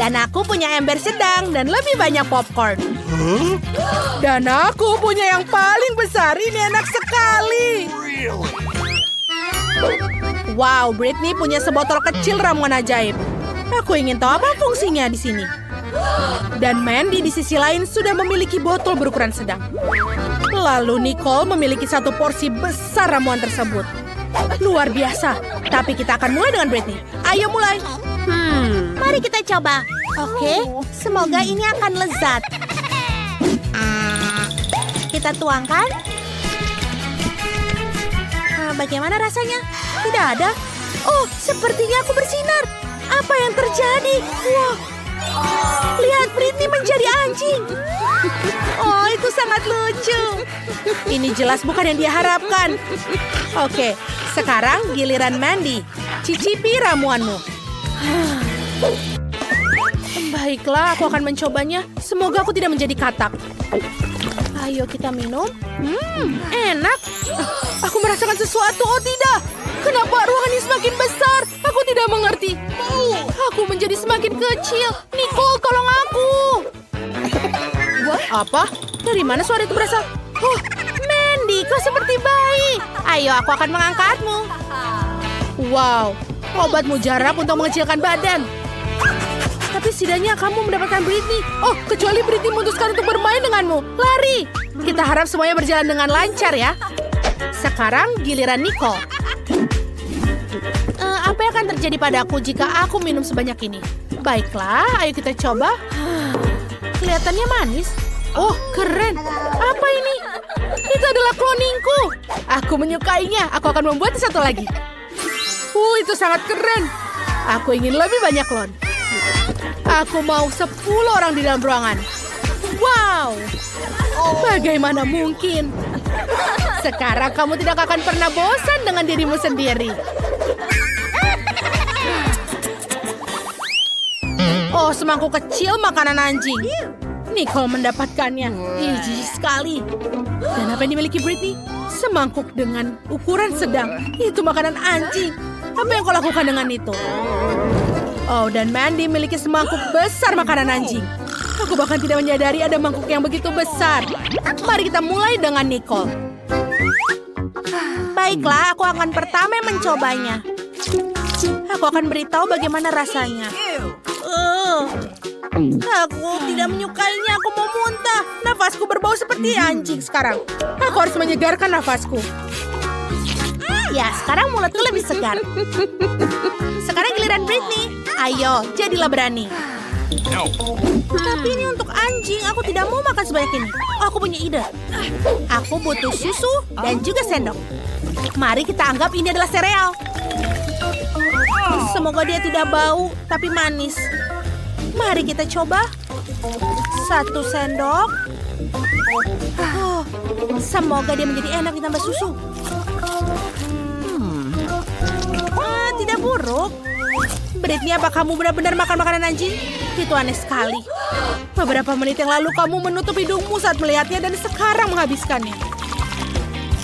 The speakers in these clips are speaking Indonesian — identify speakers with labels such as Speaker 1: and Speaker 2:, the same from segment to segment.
Speaker 1: Dan aku punya ember sedang dan lebih banyak popcorn. Dan aku punya yang paling besar. Ini enak sekali. Wow, Britney punya sebotol kecil ramuan ajaib. Aku ingin tahu apa fungsinya di sini. Dan Mandy di sisi lain sudah memiliki botol berukuran sedang. Lalu Nicole memiliki satu porsi besar ramuan tersebut. Luar biasa. Tapi kita akan mulai dengan Britney. Ayo mulai. Mari kita coba. Oke, semoga ini akan lezat. Kita tuangkan. Bagaimana rasanya? Tidak ada. Oh, sepertinya aku bersinar. Apa yang terjadi? Wow. Lihat, Britney menjadi anjing. Oh, itu sangat lucu. Ini jelas bukan yang dia harapkan. Oke, sekarang giliran Mandy. Cicipi ramuanmu. Baiklah, aku akan mencobanya. Semoga aku tidak menjadi katak. Ayo kita minum. Enak. Aku merasakan sesuatu. Oh tidak. Kenapa ruangan ini semakin besar? Aku tidak mengerti. Aku menjadi semakin kecil. Nicole, tolong aku. Apa? Dari mana suara itu berasal? Oh, Mandy, kau seperti bayi. Ayo, aku akan mengangkatmu. Wow, obat mujarab untuk mengecilkan badan. Tapi setidaknya kamu mendapatkan Britney. Oh, kecuali Britney memutuskan untuk bermain denganmu. Lari. Kita harap semuanya berjalan dengan lancar ya. Sekarang giliran Nicole. Apa yang akan terjadi padaku jika aku minum sebanyak ini? Baiklah, ayo kita coba. Kelihatannya manis. Oh, keren. Apa ini? Itu adalah cloningku. Aku menyukainya. Aku akan membuat satu lagi. Itu sangat keren. Aku ingin lebih banyak clone. Aku mau 10 orang di dalam ruangan. Wow. Bagaimana mungkin? Sekarang kamu tidak akan pernah bosan dengan dirimu sendiri. Oh, semangkuk kecil makanan anjing. Nicole mendapatkannya. Jijik sekali. Dan apa yang dimiliki Britney? Semangkuk dengan ukuran sedang. Itu makanan anjing. Apa yang kau lakukan dengan itu? Oh, dan Mandy memiliki semangkuk besar makanan anjing. Aku bahkan tidak menyadari ada mangkuk yang begitu besar. Mari kita mulai dengan Nicole. Baiklah, aku akan pertama mencobanya. Aku akan beritahu bagaimana rasanya. Aku tidak menyukainya, aku mau muntah. Nafasku berbau seperti anjing sekarang. Aku harus menyegarkan nafasku. Ya, sekarang mulutku lebih segar. Sekarang giliran Britney. Ayo, jadilah berani. Tapi ini untuk anjing, aku tidak mau makan sebanyak ini. Oh, aku punya ide. Aku butuh susu dan juga sendok. Mari kita anggap ini adalah sereal. Semoga dia tidak bau, tapi manis. Mari kita coba. 1 sendok. Oh, semoga dia menjadi enak ditambah susu. Tidak buruk. Britney, apa kamu benar-benar makan makanan anjing? Itu aneh sekali. Beberapa menit yang lalu kamu menutup hidungmu saat melihatnya dan sekarang menghabiskannya.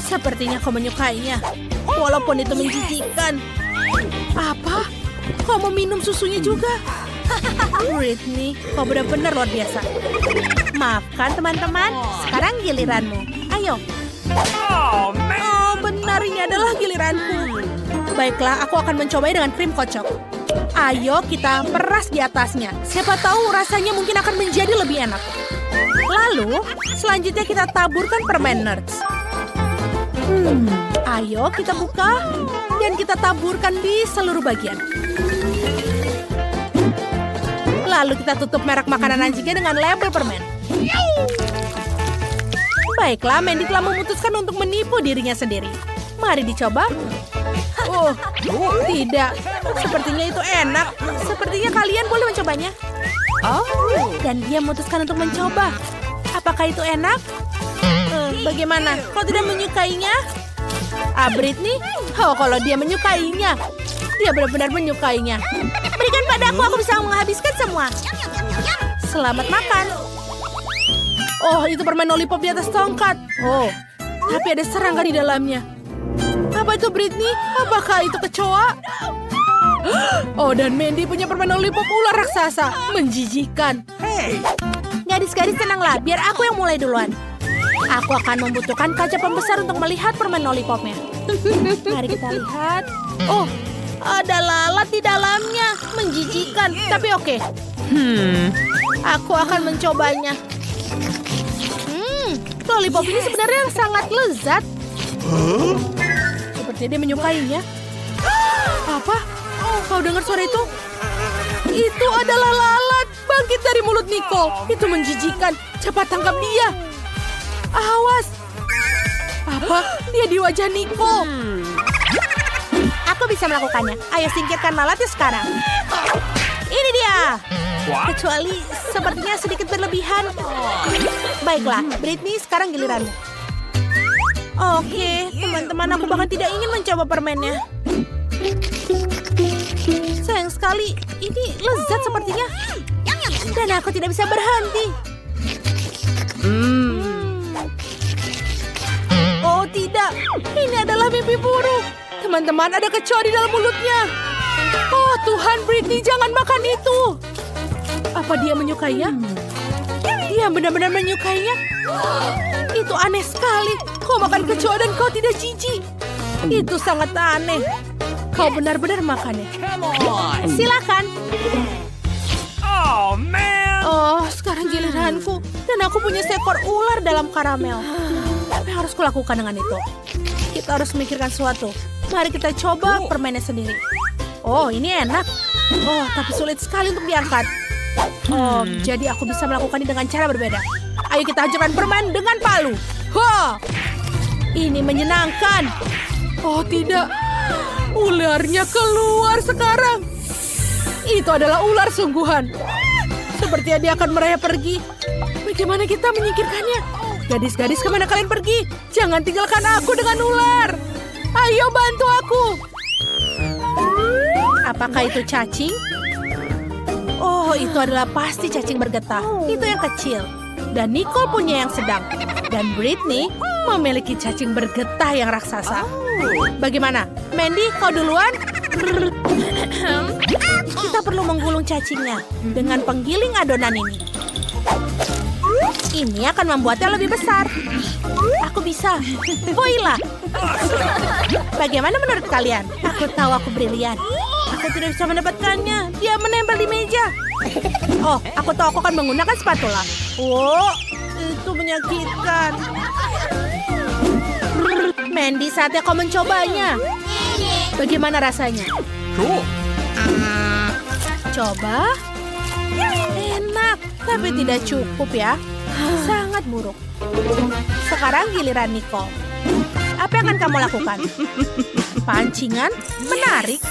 Speaker 1: Sepertinya kau menyukainya. Walaupun itu menjijikkan. Apa? Kau mau minum susunya juga? Britney, kau benar-benar luar biasa. Maafkan teman-teman, sekarang giliranmu. Ayo. Oh, benar ini adalah giliranku. Baiklah, aku akan mencobanya dengan krim kocok. Ayo kita peras di atasnya. Siapa tahu rasanya mungkin akan menjadi lebih enak. Lalu, selanjutnya kita taburkan permen Nerds. Ayo kita buka dan kita taburkan di seluruh bagian. Lalu kita tutup merek makanan anjingnya dengan label permen. Baiklah, Mandy telah memutuskan untuk menipu dirinya sendiri. Mari dicoba. Oh, tidak. Sepertinya itu enak. Sepertinya kalian boleh mencobanya. Oh, dan dia memutuskan untuk mencoba. Apakah itu enak? Bagaimana? Kau tidak menyukainya? Britney? Oh, kalau dia menyukainya. Dia benar-benar menyukainya. Berikan padaku, aku bisa menghabiskan semua. Selamat makan. Oh, itu permen lollipop di atas tongkat. Oh, tapi ada serangga di dalamnya. Apa itu, Britney? Apakah itu kecoa? Oh, dan Mandy punya permen lollipop ular raksasa. Menjijikan. Gadis-gadis tenanglah, biar aku yang mulai duluan. Aku akan membutuhkan kaca pembesar untuk melihat permen lollipopnya. Mari kita lihat. Oh, ada lalat di dalamnya. Menjijikan, tapi oke. Aku akan mencobanya. Lollipop ini sebenarnya sangat lezat. Sepertinya dia menyukainya. Apa? Kau dengar suara itu? Itu adalah lalat bangkit dari mulut Nicole. Itu menjijikan. Cepat tangkap dia. Awas. Apa? Dia di wajah Nicole. Aku bisa melakukannya. Ayo singkirkan lalatnya sekarang. Ini dia. Kecuali sepertinya sedikit berlebihan. Baiklah, Britney, sekarang giliranmu. Oke, teman-teman, aku bahkan tidak ingin mencoba permennya. Sayang sekali, ini lezat sepertinya. Dan aku tidak bisa berhenti. Oh tidak, ini adalah mimpi buruk. Teman-teman, ada kecoa di dalam mulutnya. Oh Tuhan, Britney, jangan makan itu. Apa dia menyukainya? Dia benar-benar menyukainya. Itu aneh sekali. Kau makan kecoa dan kau tidak jijik. Itu sangat aneh. Kau benar-benar makannya. Silakan. Oh, sekarang giliranku. Dan aku punya seekor ular dalam karamel. Apa yang harus kulakukan dengan itu? Kita harus memikirkan sesuatu. Mari kita coba permennya sendiri. Oh, ini enak. Oh, tapi sulit sekali untuk diangkat. Oh, jadi aku bisa melakukannya dengan cara berbeda. Ayo kita hancurkan permen dengan palu. Ini menyenangkan. Oh tidak, ularnya keluar sekarang. Itu adalah ular sungguhan. Sepertinya dia akan merayap pergi. Bagaimana kita menyingkirkannya? Gadis-gadis, kemana kalian pergi? Jangan tinggalkan aku dengan ular. Ayo bantu aku. Apakah itu cacing? Oh, itu adalah pasti cacing bergetah. Itu yang kecil. Dan Nicole punya yang sedang. Dan Britney memiliki cacing bergetah yang raksasa. Bagaimana? Mandy, kau duluan? Kita perlu menggulung cacingnya dengan penggiling adonan ini. Ini akan membuatnya lebih besar. Aku bisa. Voila. Bagaimana menurut kalian? Aku tahu aku brilian. Aku tidak bisa mendapatkannya. Dia menempel di meja. Oh, aku tahu aku akan menggunakan spatula. Oh, itu menyakitkan. Mandy, saatnya kau mencobanya. Bagaimana rasanya? Coba. Enak, tapi tidak cukup ya. Sangat buruk. Sekarang giliran Nicole. Apa yang akan kamu lakukan? Pancingan? Menarik.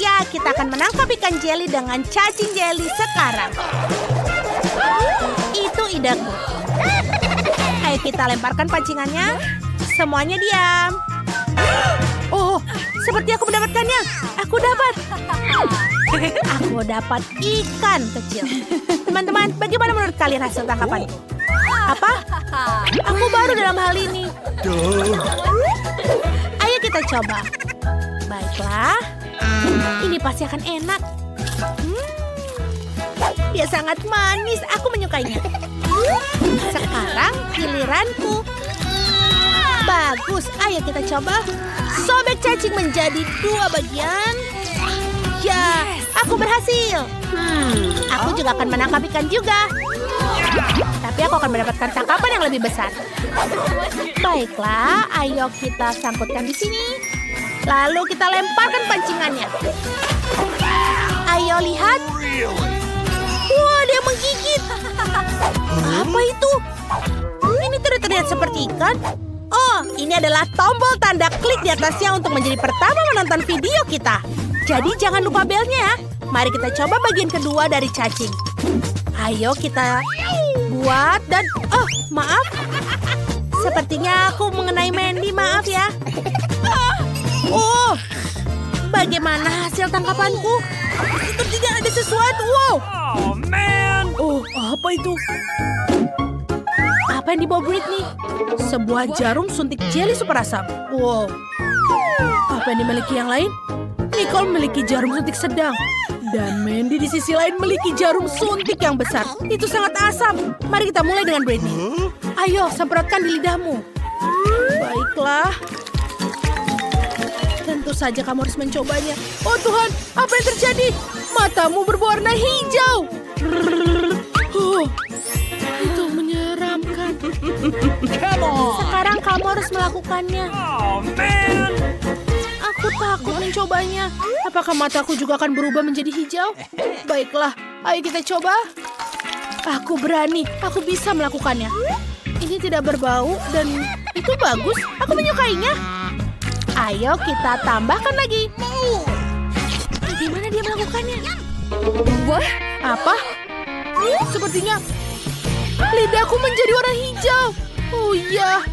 Speaker 1: Ya, kita akan menangkap ikan jeli dengan cacing jeli sekarang. Itu ideku. Ayo kita lemparkan pancingannya. Semuanya diam. Oh, seperti aku mendapatkannya. Aku dapat. Aku dapat ikan kecil. Teman-teman, bagaimana menurut kalian hasil tangkapanku? Apa? Aku baru dalam hal ini. Ayo kita coba. Baiklah. Ini pasti akan enak. Dia sangat manis. Aku menyukainya. Sekarang giliranku. Bagus. Ayo kita coba. Sobek cacing menjadi 2 bagian. Ya, aku berhasil. Aku juga akan menangkap ikan juga. Tapi aku akan mendapatkan tangkapan yang lebih besar. Baiklah, ayo kita sangkutkan di sini. Lalu kita lemparkan pancingannya. Ayo lihat. Wah, dia menggigit. Apa itu? Ini tidak terlihat seperti ikan. Oh, ini adalah tombol tanda klik di atasnya untuk menjadi pertama menonton video kita. Jadi jangan lupa belnya ya. Mari kita coba bagian kedua dari cacing. Ayo kita buat dan... Oh, maaf. Sepertinya aku mengenai Mandy, maaf ya. Oh, bagaimana hasil tangkapanku? Sepertinya ada sesuatu. Wow.
Speaker 2: Oh, man.
Speaker 1: Oh, apa itu? Apa yang dibawa Britney? Sebuah jarum suntik jeli super asam. Wow. Apa yang dimiliki yang lain? Nicole memiliki jarum suntik sedang. Dan Mandy di sisi lain memiliki jarum suntik yang besar. Itu sangat asam. Mari kita mulai dengan Britney. Ayo, semprotkan di lidahmu. Baiklah. Tentu saja kamu harus mencobanya. Oh Tuhan, apa yang terjadi? Matamu berwarna hijau. Oh, itu menyeramkan. Sekarang kamu harus melakukannya. Aku takut mencobanya. Apakah mataku juga akan berubah menjadi hijau? Baiklah, ayo kita coba. Aku berani, aku bisa melakukannya. Ini tidak berbau dan itu bagus. Aku menyukainya. Ayo kita tambahkan lagi. Bagaimana dia melakukannya? Wah, apa? Sepertinya lidahku menjadi warna hijau. Oh iya,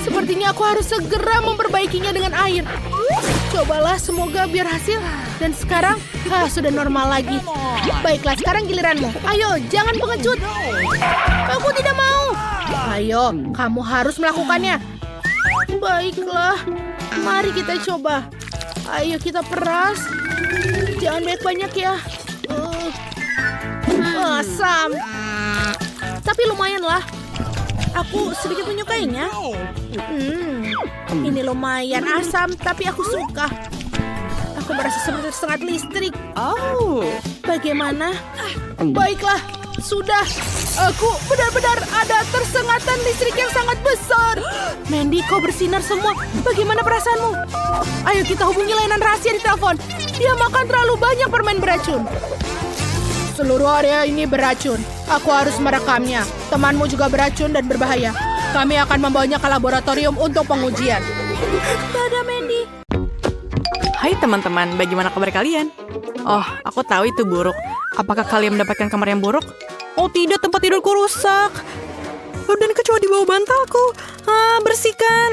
Speaker 1: sepertinya aku harus segera memperbaikinya dengan air. Cobalah, semoga biar hasil. Dan sekarang, sudah normal lagi. Baiklah, sekarang giliranmu. Ayo, jangan pengecut. Aku tidak mau. Ayo, kamu harus melakukannya. Baiklah, mari kita coba. Ayo kita peras. Jangan banyak-banyak ya. Asam. Tapi lumayan lah. Aku sedikit menyukainya. Ini lumayan asam, tapi aku suka. Aku merasa seperti tersengat listrik. Oh, bagaimana? Baiklah, sudah. Aku benar-benar ada tersengatan listrik yang sangat besar. Mandy, kau bersinar semua. Bagaimana perasaanmu? Ayo kita hubungi layanan rahasia di telepon. Dia makan terlalu banyak permen beracun. Seluruh area ini beracun. Aku harus merekamnya. Temanmu juga beracun dan berbahaya. Kami akan membawanya ke laboratorium untuk pengujian. Dadah, Mandy.
Speaker 2: Hai teman-teman, bagaimana kabar kalian? Oh, aku tahu itu buruk. Apakah kalian mendapatkan kamar yang buruk? Oh tidak, tempat tidurku rusak. Oh, dan kecoa di bawah bantalku. Bersihkan.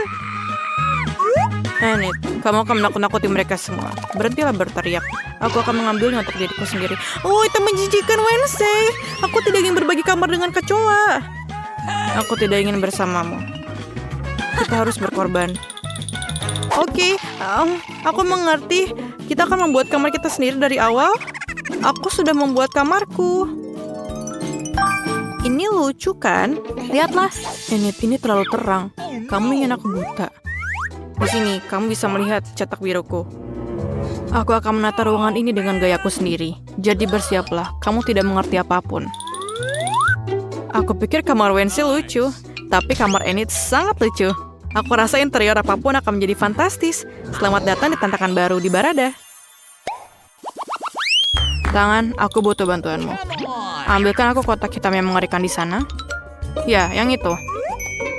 Speaker 2: Enid, kamu akan menakut-nakuti mereka semua. Berhentilah berteriak. Aku akan mengambilnya untuk diriku sendiri. Oh, itu menjijikan, Wednesday. Aku tidak ingin berbagi kamar dengan kecoa. Aku tidak ingin bersamamu. Kita harus berkorban. Oke, aku mengerti. Kita akan membuat kamar kita sendiri dari awal. Aku sudah membuat kamarku. Ini lucu kan? Lihatlah. Enid, ini terlalu terang. Kamu ingin aku buta. Di sini, kamu bisa melihat cetak biruku. Aku akan menata ruangan ini dengan gayaku sendiri. Jadi bersiaplah, kamu tidak mengerti apapun. Aku pikir kamar Wednesday lucu, tapi kamar Enid sangat lucu. Aku rasa interior apapun akan menjadi fantastis. Selamat datang di tantangan baru di Barada. Tangan, aku butuh bantuanmu. Ambilkan aku kotak hitam yang mengerikan di sana. Ya, yang itu.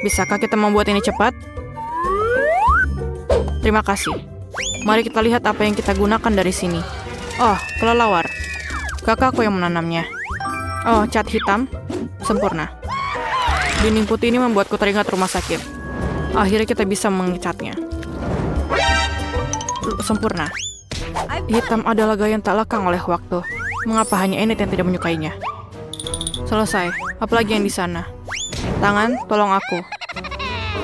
Speaker 2: Bisakah kita membuat ini cepat? Terima kasih. Mari kita lihat apa yang kita gunakan dari sini. Oh, kelelawar. Kakakku yang menanamnya. Oh, cat hitam. Sempurna. Dinding putih ini membuatku teringat rumah sakit. Akhirnya kita bisa mengecatnya. Sempurna. Hitam adalah gaya yang tak lekang oleh waktu. Mengapa hanya Enid yang tidak menyukainya? Selesai. Apalagi yang di sana? Tangan, tolong aku.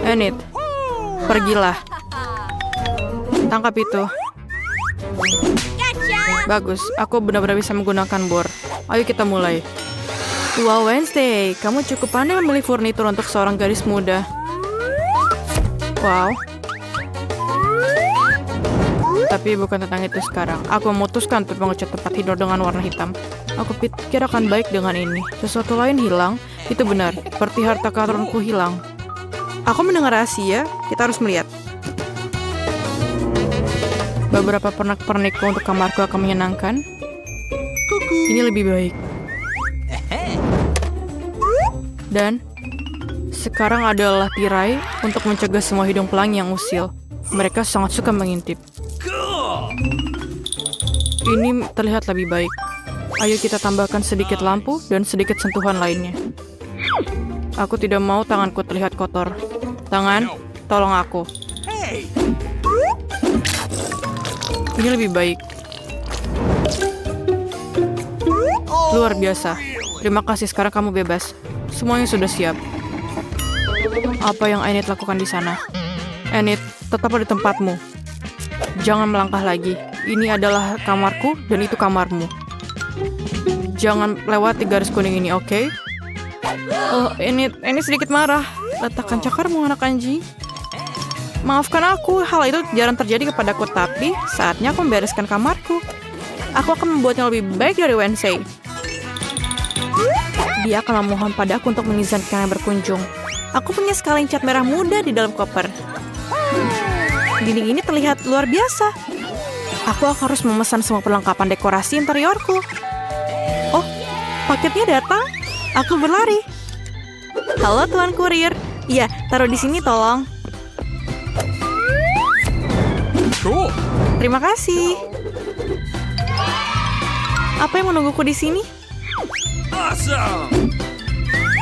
Speaker 2: Enid, pergilah. Tangkap itu. Bagus, aku benar-benar bisa menggunakan bor. Ayo kita mulai. Wow, Wednesday, kamu cukup pandai memilih furnitur untuk seorang gadis muda. Wow. Tapi bukan tentang itu sekarang. Aku memutuskan untuk mengecat tempat tidur dengan warna hitam. Aku pikir akan baik dengan ini. Sesuatu lain hilang. Itu benar, seperti harta karunku hilang. Aku mendengar rahasia, kita harus melihat. Beberapa pernak-pernikku untuk kamarku akan menyenangkan. Ini lebih baik. Dan sekarang adalah tirai untuk mencegah semua hidung pelangi yang usil. Mereka sangat suka mengintip. Ini terlihat lebih baik. Ayo kita tambahkan sedikit lampu dan sedikit sentuhan lainnya. Aku tidak mau tanganku terlihat kotor. Tangan, tolong aku. Ini lebih baik. Luar biasa. Terima kasih, sekarang kamu bebas. Semuanya sudah siap. Apa yang Enid lakukan di sana? Enid, tetaplah di tempatmu. Jangan melangkah lagi. Ini adalah kamarku dan itu kamarmu. Jangan lewati garis kuning ini, oke? Oh, ini sedikit marah. Letakkan cakarmu, anak anjing. Maafkan aku, hal itu jarang terjadi kepadaku, tapi saatnya aku membereskan kamarku. Aku akan membuatnya lebih baik dari Wednesday. Dia akan memohon padaku untuk mengizinkannya berkunjung. Aku punya sekaleng cat merah muda di dalam koper. Dinding ini terlihat luar biasa. Aku harus memesan semua perlengkapan dekorasi interiorku. Oh, paketnya datang. Aku berlari. Halo, Tuan Kurir. Iya, taruh di sini tolong.
Speaker 3: Cool.
Speaker 2: Terima kasih. Apa yang menungguku di sini?
Speaker 3: Awesome.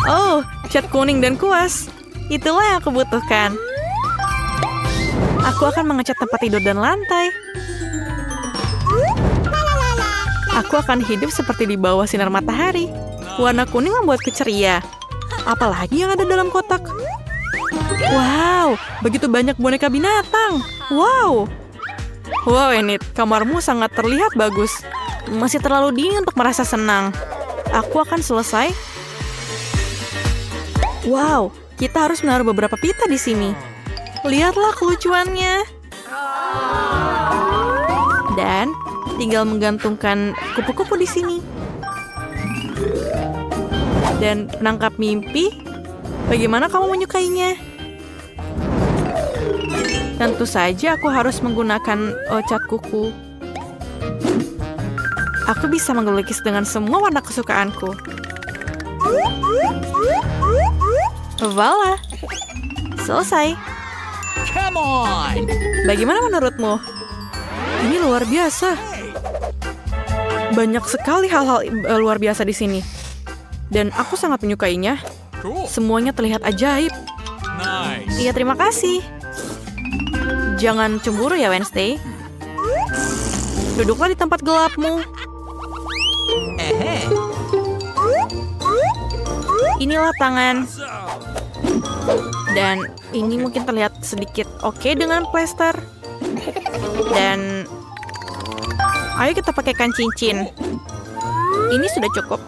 Speaker 2: Oh, cat kuning dan kuas. Itulah yang aku butuhkan. Aku akan mengecat tempat tidur dan lantai. Aku akan hidup seperti di bawah sinar matahari. Warna kuning membuatku ceria. Apalagi yang ada dalam kotak? Wow, begitu banyak boneka binatang. Wow. Wow, Enid, kamarmu sangat terlihat bagus. Masih terlalu dingin untuk merasa senang. Aku akan selesai. Wow, kita harus menaruh beberapa pita di sini. Lihatlah kelucuannya. Dan tinggal menggantungkan kupu-kupu di sini. Dan penangkap mimpi. Bagaimana kamu menyukainya? Tentu saja aku harus menggunakan cat kuku. Aku bisa melukis dengan semua warna kesukaanku. Voila! Selesai.
Speaker 3: Come on.
Speaker 2: Bagaimana menurutmu? Ini luar biasa. Banyak sekali hal-hal luar biasa di sini. Dan aku sangat menyukainya.
Speaker 3: Cool.
Speaker 2: Semuanya terlihat ajaib.
Speaker 3: Nice.
Speaker 2: Iya, terima kasih. Jangan cemburu ya, Wednesday. Duduklah di tempat gelapmu. Inilah tangan. Dan ini mungkin terlihat sedikit oke dengan plester. Dan ayo kita pakaikan cincin. Ini sudah cukup.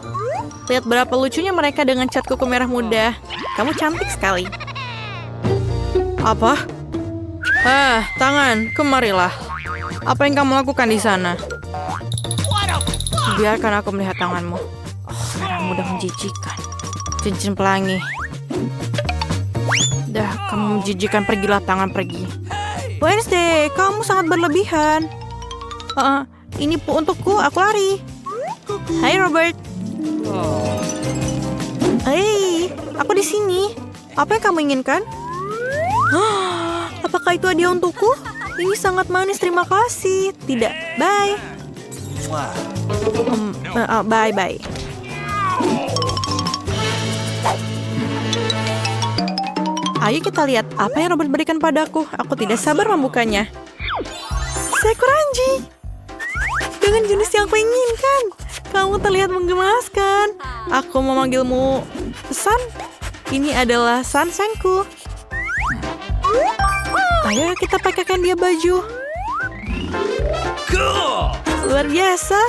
Speaker 2: Lihat berapa lucunya mereka dengan cat kuku merah muda. Kamu cantik sekali. Apa? Tangan, kemarilah. Apa yang kamu lakukan di sana? Biarkan aku melihat tanganmu. Oh, merah muda menjijikan. Cincin pelangi. Dah, kamu menjijikan, pergilah tangan, pergi. Wednesday, kamu sangat berlebihan. Ini untukku, aku lari. Hai Robert. Hei, aku di sini. Apa yang kamu inginkan? Apakah itu hadiah untukku? Ini sangat manis, terima kasih. Tidak, bye. Bye. Ayo kita lihat apa yang Robert berikan padaku. Aku tidak sabar membukanya. Seekor anjing. Dengan jenis yang aku inginkan. Kamu terlihat menggemaskan. Aku memanggilmu Sun. Ini adalah Sunshine-ku. Ayo kita pakaikan dia baju.
Speaker 3: Cool.
Speaker 2: Luar biasa.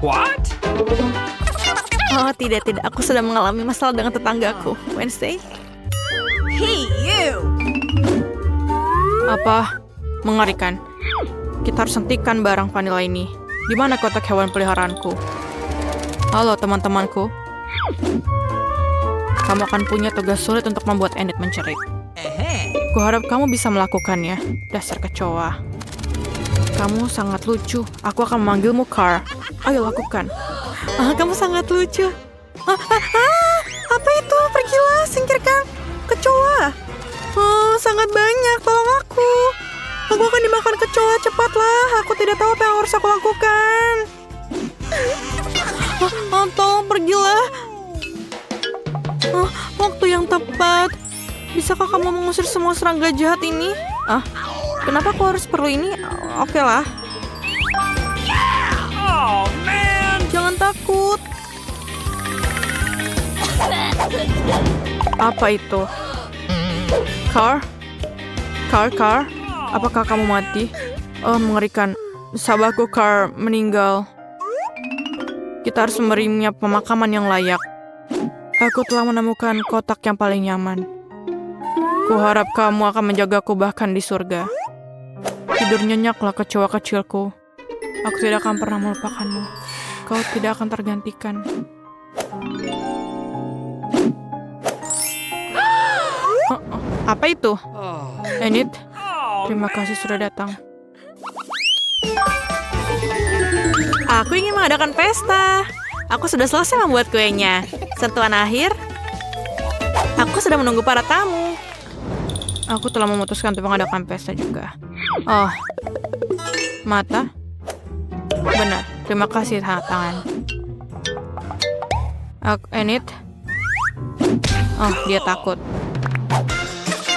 Speaker 3: What?
Speaker 2: Oh, tidak. Aku sedang mengalami masalah dengan tetanggaku. Wednesday.
Speaker 1: Hey, you!
Speaker 2: Apa? Mengerikan. Kita harus hentikan barang vanila ini. Di mana kotak hewan peliharaanku? Halo, teman-temanku. Kamu akan punya tugas sulit untuk membuat Enid mencerit. Kuharap kamu bisa melakukannya. Dasar kecoa. Kamu sangat lucu. Aku akan memanggilmu Car. Ayo lakukan. Kamu sangat lucu. Apa itu? Pergilah, singkirkan kecoa. Sangat banyak. Tolong aku. Aku akan dimakan kecoa. Cepatlah. Aku tidak tahu apa yang harus aku lakukan. Tolong pergilah. Waktu yang tepat. Bisakah kamu mengusir semua serangga jahat ini? Kenapa aku harus perlu ini? Oke lah.
Speaker 3: Oh man.
Speaker 2: Jangan takut. Apa itu? Car? Apakah kamu mati? Oh, mengerikan. Sahabatku Carl meninggal. Kita harus memberinya pemakaman yang layak. Aku telah menemukan kotak yang paling nyaman. Kuharap kamu akan menjagaku bahkan di surga. Tidur nyenyaklah kecoa kecilku. Aku tidak akan pernah melupakanmu. Kau tidak akan tergantikan. Apa itu? Enid, terima kasih sudah datang. Aku ingin mengadakan pesta. Aku sudah selesai membuat kuenya. Sentuhan akhir. Aku sudah menunggu para tamu. Aku telah memutuskan untuk mengadakan pesta juga. Oh, mata? Benar, terima kasih tangan. Enid? Oh, dia takut.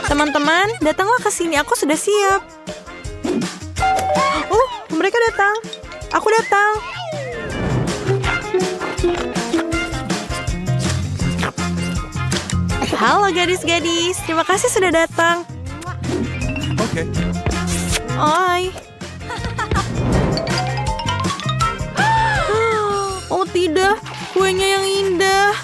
Speaker 2: Teman-teman, datanglah ke sini. Aku sudah siap. Oh, mereka datang. Aku datang. Halo gadis-gadis. Terima kasih sudah datang.
Speaker 3: Okay.
Speaker 2: Oi. Oh tidak, kuenya yang indah.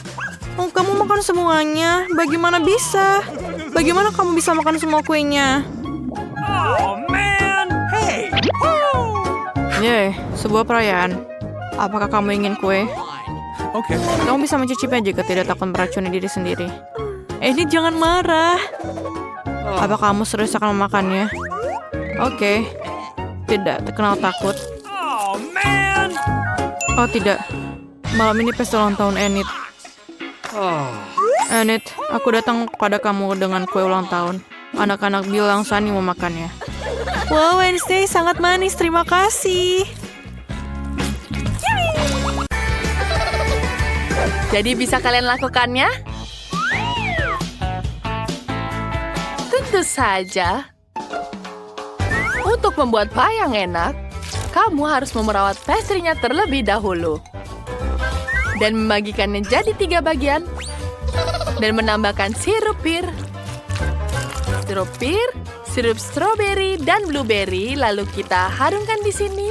Speaker 2: Oh, kamu makan semuanya. Bagaimana bisa? Bagaimana kamu bisa makan semua kuenya?
Speaker 3: Oh man! Hey!
Speaker 2: Yeay, sebuah perayaan. Apakah kamu ingin kue?
Speaker 3: Okay.
Speaker 2: Kamu bisa mencicipinya jika tidak takut meracuni diri sendiri. Ini jangan marah. Apa kamu serius akan memakannya? Oke. Tidak terkenal takut.
Speaker 3: Oh man!
Speaker 2: Oh tidak. Malam ini pesta ulang tahun Enid. Enid, aku datang pada kamu dengan kue ulang tahun. Anak-anak bilang Sunny mau makannya. Wow, Wednesday sangat manis. Terima kasih.
Speaker 4: Jadi bisa kalian lakukannya? Tentu saja. Untuk membuat pie yang enak, kamu harus memerawat pastry-nya terlebih dahulu. Dan membagikannya jadi 3 bagian. Dan menambahkan sirup pir, sirup stroberi, dan blueberry. Lalu kita harumkan di sini.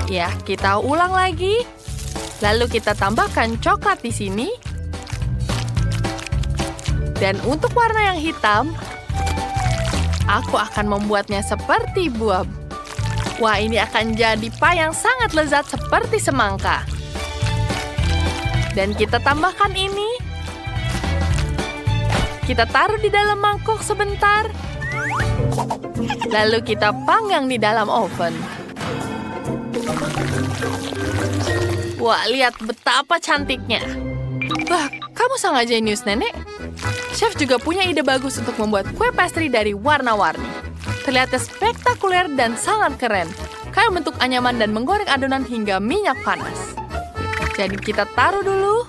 Speaker 4: Ya, kita ulang lagi. Lalu kita tambahkan coklat di sini. Dan untuk warna yang hitam, aku akan membuatnya seperti buah. Wah, ini akan jadi pie yang sangat lezat seperti semangka. Dan kita tambahkan ini. Kita taruh di dalam mangkok sebentar. Lalu kita panggang di dalam oven. Wah, lihat betapa cantiknya. Wah, kamu sangat jenius, Nenek. Chef juga punya ide bagus untuk membuat kue pastry dari warna-warni. Terlihat spektakuler dan sangat keren. Kayak bentuk anyaman dan menggoreng adonan hingga minyak panas. Jadi kita taruh dulu.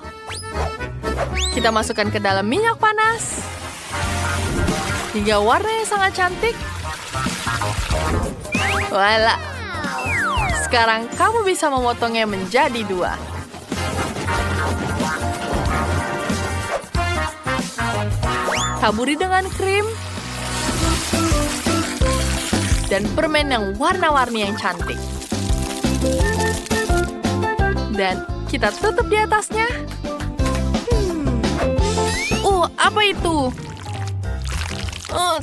Speaker 4: Kita masukkan ke dalam minyak panas. Hingga warnanya sangat cantik. Wala. Sekarang kamu bisa memotongnya menjadi 2. Taburi dengan krim. Dan permen yang warna-warni yang cantik. Dan kita tutup di atasnya. Apa itu?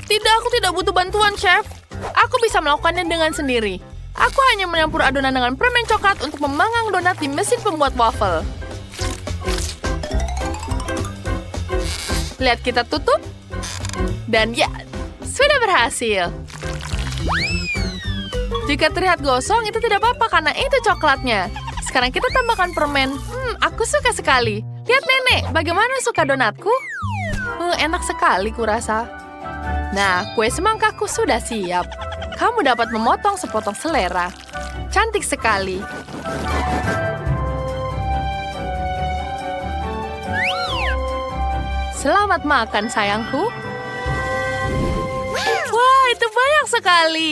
Speaker 4: Tidak, aku tidak butuh bantuan, Chef. Aku bisa melakukannya dengan sendiri. Aku hanya menyampur adonan dengan permen coklat untuk memanggang donat di mesin pembuat waffle. Lihat, kita tutup. Dan ya, sudah berhasil. Jika terlihat gosong, itu tidak apa-apa karena itu coklatnya. Sekarang kita tambahkan permen. Aku suka sekali. Lihat, Nenek, bagaimana suka donatku? Enak sekali kurasa. Nah, kue semangkaku sudah siap. Kamu dapat memotong sepotong selera. Cantik sekali. Selamat makan, sayangku. Wah, itu banyak sekali.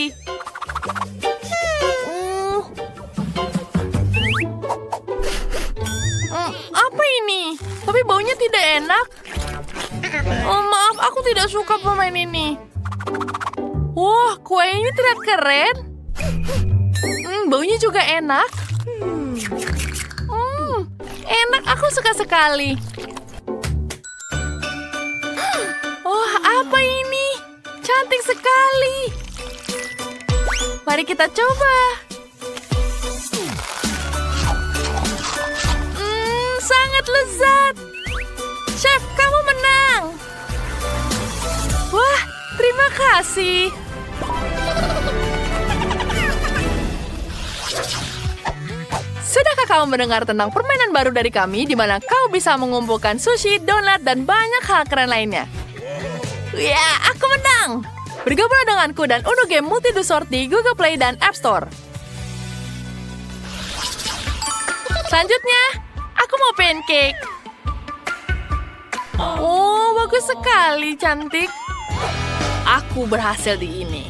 Speaker 4: Apa ini? Tapi baunya tidak enak. Oh, maaf, aku tidak suka permen ini. Wah, kue ini terlihat keren. Baunya juga enak. Enak, aku suka sekali. Oh, apa ini? Cantik sekali. Mari kita coba. Sangat lezat. Chef, kamu menang. Wah, terima kasih. Sudahkah kamu mendengar tentang permainan baru dari kami di mana kau bisa mengumpulkan sushi, donat, dan banyak hal keren lainnya? Ya, aku menang. Bergabunglah denganku dan unduh game Multi Do Sort di Google Play dan App Store. Selanjutnya, aku mau pancake. Oh, bagus sekali, cantik. Aku berhasil di ini.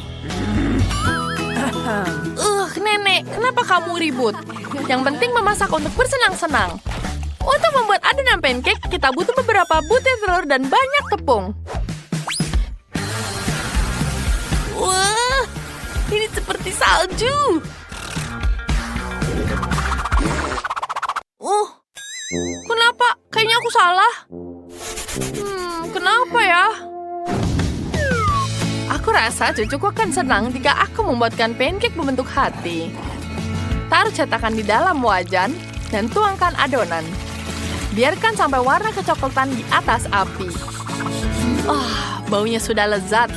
Speaker 4: Nenek, kenapa kamu ribut? Yang penting memasak untuk bersenang-senang. Untuk membuat adonan pancake, kita butuh beberapa butir telur dan banyak tepung. Wah, ini seperti salju. Kenapa? Kayaknya aku salah. Kenapa ya? Aku rasa cucuku akan senang jika aku membuatkan pancake berbentuk hati. Taruh cetakan di dalam wajan dan tuangkan adonan. Biarkan sampai warna kecoklatan di atas api. Baunya sudah lezat.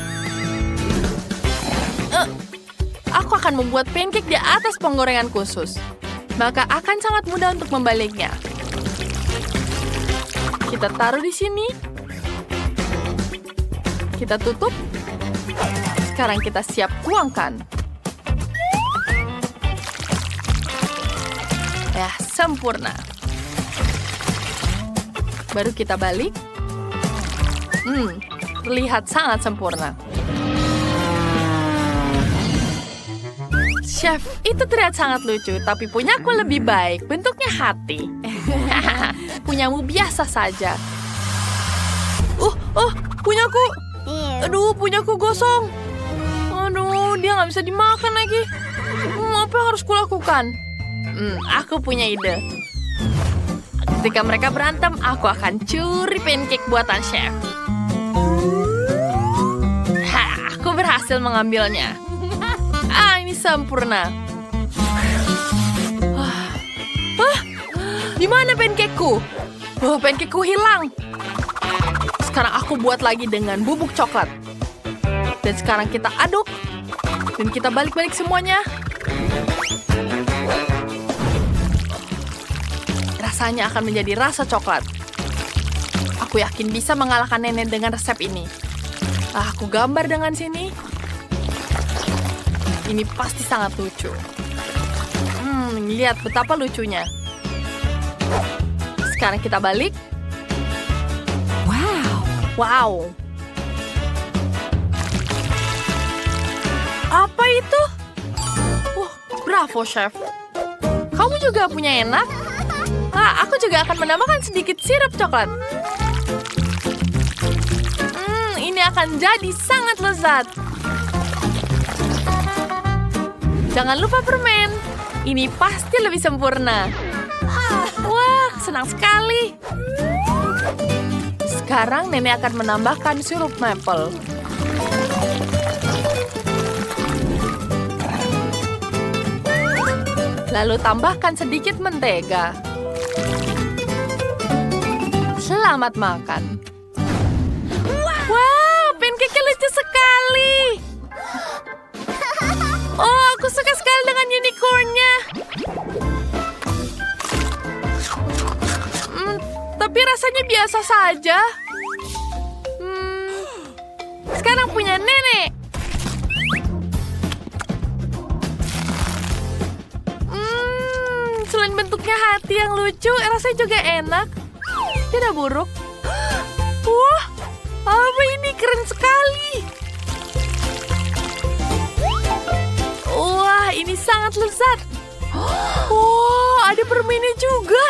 Speaker 4: Aku akan membuat pancake di atas penggorengan khusus. Maka akan sangat mudah untuk membaliknya. Kita taruh di sini. Kita tutup. Sekarang kita siap tuangkan. Ya, sempurna. Baru kita balik. Terlihat sangat sempurna. Chef, itu terlihat sangat lucu, tapi punyaku lebih baik. Bentuknya hati. Punyamu biasa saja. Punyaku. Aduh, punyaku gosong. Aduh, dia nggak bisa dimakan lagi. Apa yang harus kulakukan? Aku punya ide. Ketika mereka berantem, aku akan curi pancake buatan chef. Aku berhasil mengambilnya. Ini sempurna. Di mana pancakeku? Pancakeku hilang. Sekarang aku buat lagi dengan bubuk coklat. Dan sekarang kita aduk. Dan kita balik-balik semuanya. Rasanya akan menjadi rasa coklat. Aku yakin bisa mengalahkan nenek dengan resep ini. Aku gambar dengan sini. Ini pasti sangat lucu. Lihat betapa lucunya. Sekarang kita balik. Wow. Apa itu? Bravo, Chef. Kamu juga punya enak? Aku juga akan menambahkan sedikit sirup coklat. Ini akan jadi sangat lezat. Jangan lupa permen. Ini pasti lebih sempurna. Wah, senang sekali. Sekarang nenek akan menambahkan sirup maple. Lalu tambahkan sedikit mentega. Selamat makan. Wow, pancake-nya lucu sekali. Aku suka sekali dengan unicorn-nya. Tapi rasanya biasa saja. Sekarang punya nenek. Selain bentuknya hati yang lucu, rasanya juga enak. Tidak buruk. Wah, apa ini keren sekali. Wah, ini sangat lezat. Wah, ada permennya juga.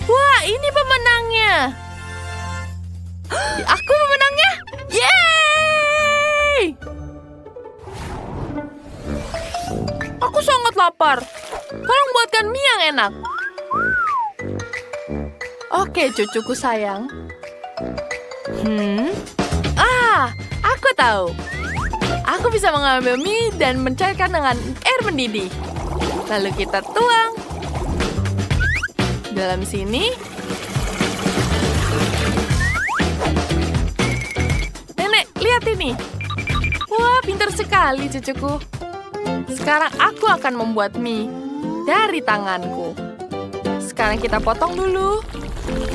Speaker 4: Wah, ini pemenangnya. Aku pemenangnya. Yeay! Aku sangat lapar. Tolong buatkan mie yang enak. Oke, cucuku sayang. Aku tahu. Aku bisa mengambil mie dan mencairkan dengan air mendidih. Lalu kita tuang. Dalam sini. Nenek, lihat ini. Wah, pintar sekali cucuku. Sekarang aku akan membuat mie dari tanganku. Sekarang kita potong dulu.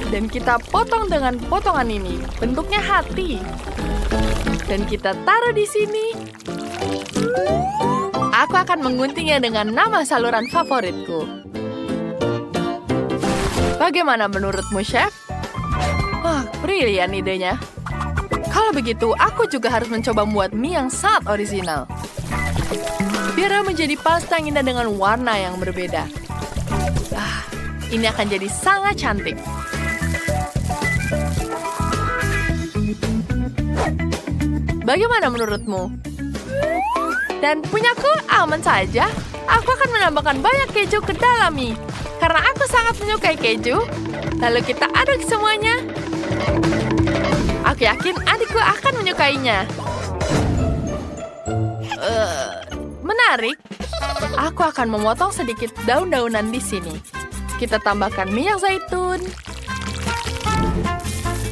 Speaker 4: Dan kita potong dengan potongan ini. Bentuknya hati. Dan kita taruh di sini. Aku akan mengguntingnya dengan nama saluran favoritku. Bagaimana menurutmu, Chef? Wah, brilian idenya. Kalau begitu, aku juga harus mencoba membuat mie yang sangat orisinal. Biar menjadi pasta yang indah dengan warna yang berbeda. Ini akan jadi sangat cantik. Bagaimana menurutmu? Dan punyaku aman saja. Aku akan menambahkan banyak keju ke dalam mie. Karena aku sangat menyukai keju. Lalu kita aduk semuanya. Aku yakin adikku akan menyukainya. Menarik. Aku akan memotong sedikit daun-daunan di sini. Kita tambahkan minyak zaitun,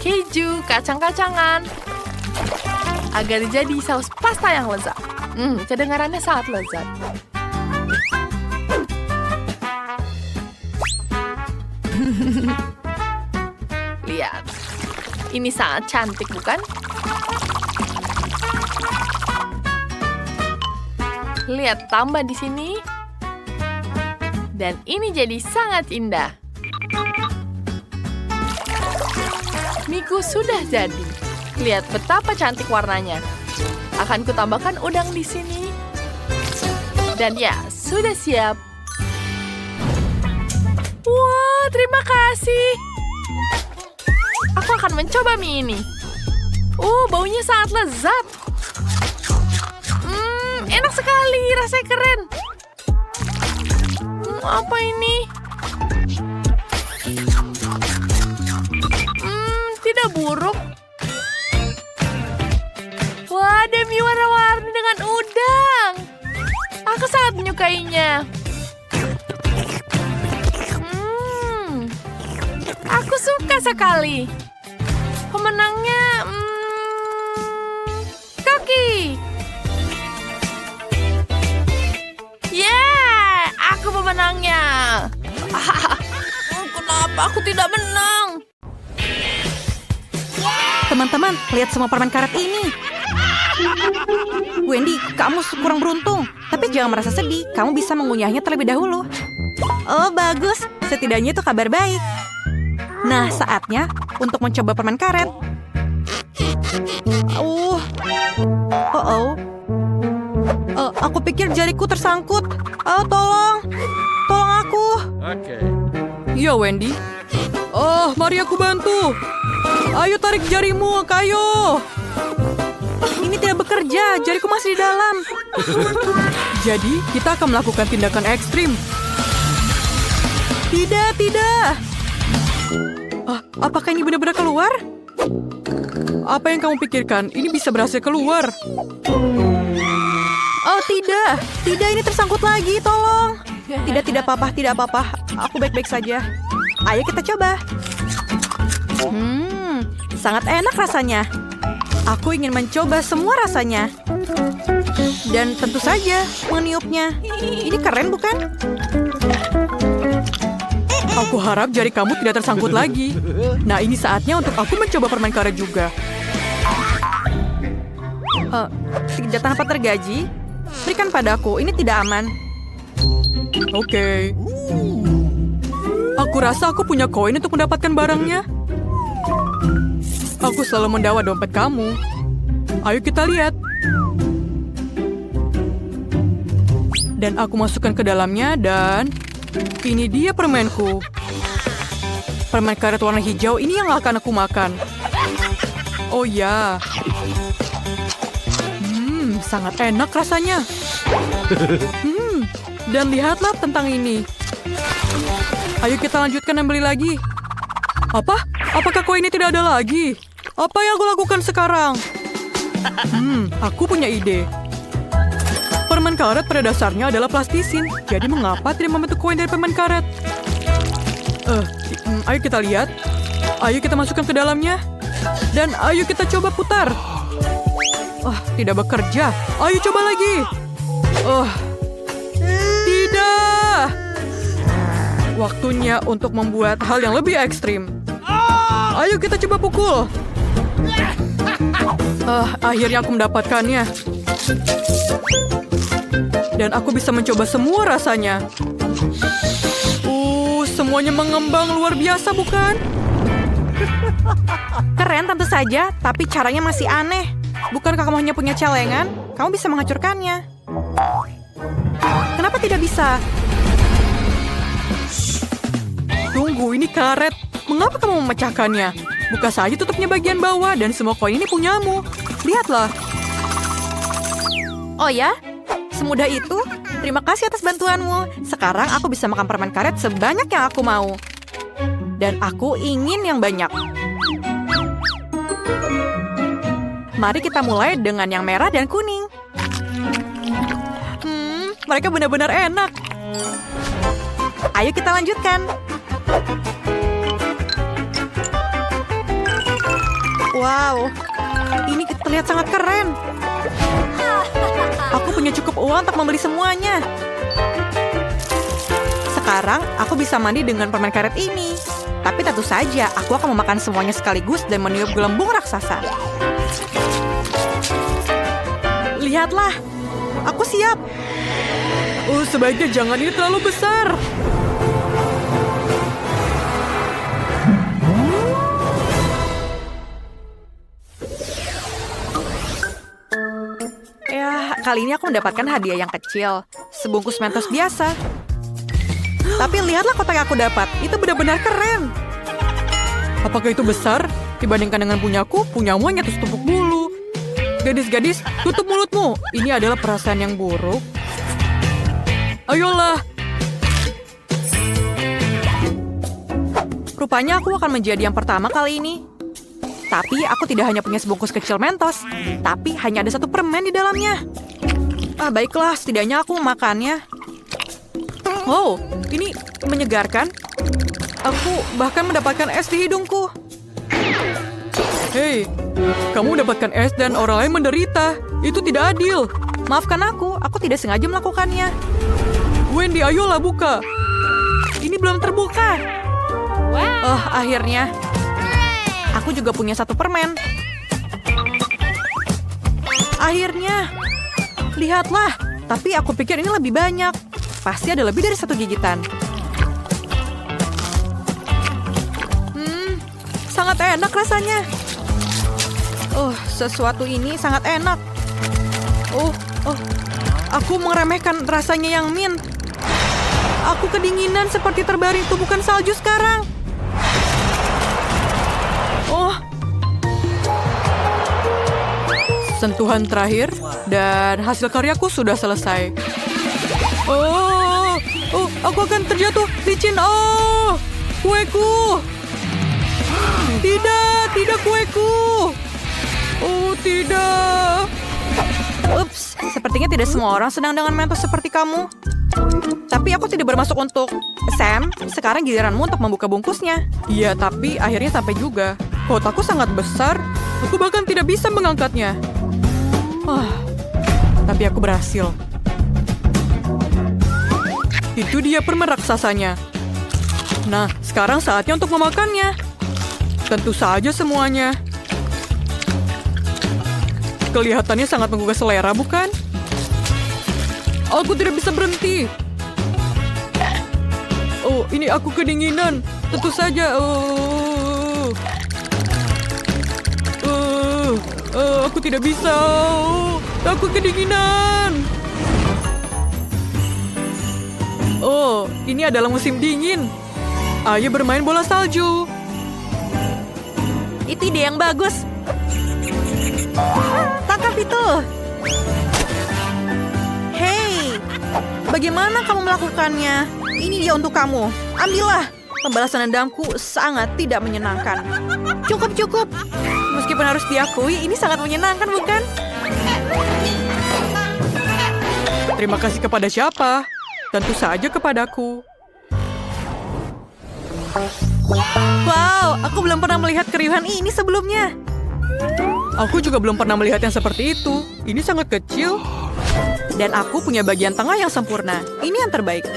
Speaker 4: keju, kacang-kacangan, agar jadi saus pasta yang lezat. Kedengarannya sangat lezat. Lihat, ini sangat cantik, bukan? Lihat, tambah di sini. Dan ini jadi sangat indah. Miku sudah jadi. Lihat betapa cantik warnanya. Akan kutambahkan udang di sini. Dan ya, sudah siap. Wah, terima kasih. Aku akan mencoba mie ini. Baunya sangat lezat. Enak sekali, rasanya keren. Apa ini? Tidak buruk. Wah, ada mie warna-warni dengan udang. Aku sangat menyukainya. Aku suka sekali. Pemenangnya, Koki. Aku pemenangnya. Kenapa aku tidak menang?
Speaker 2: Teman-teman, lihat semua permen karet ini. Wendy, kamu kurang beruntung. Tapi jangan merasa sedih, kamu bisa mengunyahnya terlebih dahulu. Oh, bagus. Setidaknya itu kabar baik. Nah, saatnya untuk mencoba permen karet. Aku pikir jariku tersangkut. Tolong. Tolong aku.
Speaker 3: Okay.
Speaker 2: Iya, Wendy. Mari aku bantu. Ayo tarik jarimu, kayu. Ini tidak bekerja, jariku masih di dalam. Jadi, kita akan melakukan tindakan ekstrim. Tidak. Apakah ini benar-benar keluar? Apa yang kamu pikirkan? Ini bisa berhasil keluar. Oh, tidak, ini tersangkut lagi, tolong. Tidak apa-apa. Aku baik-baik saja. Ayo kita coba. Sangat enak rasanya. Aku ingin mencoba semua rasanya. Dan tentu saja meniupnya. Ini keren, bukan? Aku harap jari kamu tidak tersangkut lagi. Nah, ini saatnya untuk aku mencoba permen karet juga. Tidak tanpa tergaji. Berikan padaku, ini tidak aman. Oke. Aku rasa aku punya koin untuk mendapatkan barangnya. Aku selalu mendawa dompet kamu. Ayo kita lihat. Dan aku masukkan ke dalamnya dan... Ini dia permenku. Permen karet warna hijau ini yang akan aku makan. Oh ya. Sangat enak rasanya. Dan lihatlah tentang ini. Ayo kita lanjutkan dan beli lagi. Apa? Apakah koin ini tidak ada lagi? Apa yang aku lakukan sekarang? Aku punya ide. Permen karet pada dasarnya adalah plastisin. Jadi mengapa tidak membentuk koin dari permen karet? Ayo kita lihat. Ayo kita masukkan ke dalamnya. Dan ayo kita coba putar. Tidak bekerja. Ayo coba lagi. Tidak. Waktunya untuk membuat hal yang lebih ekstrim. Ayo kita coba pukul. Akhirnya aku mendapatkannya. Dan aku bisa mencoba semua rasanya. Semuanya mengembang luar biasa, bukan? Keren tentu saja, tapi caranya masih aneh. Bukankah kamu hanya punya celengan? Kamu bisa menghancurkannya. Kenapa tidak bisa? Tunggu, ini karet. Mengapa kamu memecahkannya? Buka saja tutupnya bagian bawah dan semua koin ini punyamu. Lihatlah. Oh ya? Semudah itu? Terima kasih atas bantuanmu. Sekarang aku bisa makan permen karet sebanyak yang aku mau. Dan aku ingin yang banyak. Mari kita mulai dengan yang merah dan kuning. Mereka benar-benar enak. Ayo kita lanjutkan. Wow, ini terlihat sangat keren. Aku punya cukup uang untuk membeli semuanya. Sekarang aku bisa mandi dengan permen karet ini. Tapi tentu saja aku akan memakan semuanya sekaligus dan meniup gelembung raksasa. Lihatlah, aku siap. Sebaiknya jangan ini terlalu besar. Kali ini aku mendapatkan hadiah yang kecil. Sebungkus Mentos biasa. Tapi lihatlah kotak yang aku dapat. Itu benar-benar keren. Apakah itu besar? Dibandingkan dengan punyaku, punyamu hanya setumpuk bulu. Gadis-gadis, tutup mulutmu. Ini adalah perasaan yang buruk. Ayolah. Rupanya aku akan menjadi yang pertama kali ini. Tapi aku tidak hanya punya sebungkus kecil Mentos, tapi hanya ada satu permen di dalamnya. Baiklah, setidaknya aku memakannya. Oh, ini menyegarkan. Aku bahkan mendapatkan es di hidungku. Hei, kamu mendapatkan es dan orang lain menderita. Itu tidak adil. Maafkan aku tidak sengaja melakukannya. Wendy, ayolah buka. Ini belum terbuka. Akhirnya. Aku juga punya satu permen. Akhirnya. Lihatlah. Tapi aku pikir ini lebih banyak. Pasti ada lebih dari satu gigitan. Sangat enak rasanya. Sesuatu ini sangat enak. Aku meremehkan rasanya yang mint. Aku kedinginan seperti terbaring tumpukan salju sekarang. Sentuhan terakhir dan hasil karyaku sudah selesai. Aku akan terjatuh, licin. Kueku. Tidak kueku. Tidak. Ups, sepertinya tidak semua orang senang dengan Mentos seperti kamu. Tapi aku tidak bermaksud untuk... Sam, sekarang giliranmu untuk membuka bungkusnya. Iya, tapi akhirnya sampai juga. Kotaku sangat besar. Aku bahkan tidak bisa mengangkatnya. Tapi aku berhasil. Itu dia permen raksasanya. Nah, sekarang saatnya untuk memakannya. Tentu saja semuanya. Kelihatannya sangat menggugah selera, bukan? Aku tidak bisa berhenti. Ini aku kedinginan. Tentu saja. Aku tidak bisa. Aku kedinginan. Ini adalah musim dingin. Ayo bermain bola salju. Itu ide yang bagus. Tangkap itu. Hei, Bagaimana kamu melakukannya? Ini dia untuk kamu. Ambillah. Pembalasan dendamku sangat tidak menyenangkan. Cukup. Meskipun harus diakui, ini sangat menyenangkan, bukan?
Speaker 5: Terima kasih kepada siapa? Tentu saja kepadaku.
Speaker 2: Wow, aku belum pernah melihat keriuhan ini sebelumnya.
Speaker 5: Aku juga belum pernah melihat yang seperti itu. Ini sangat kecil.
Speaker 2: Dan aku punya bagian tengah yang sempurna. Ini yang terbaik.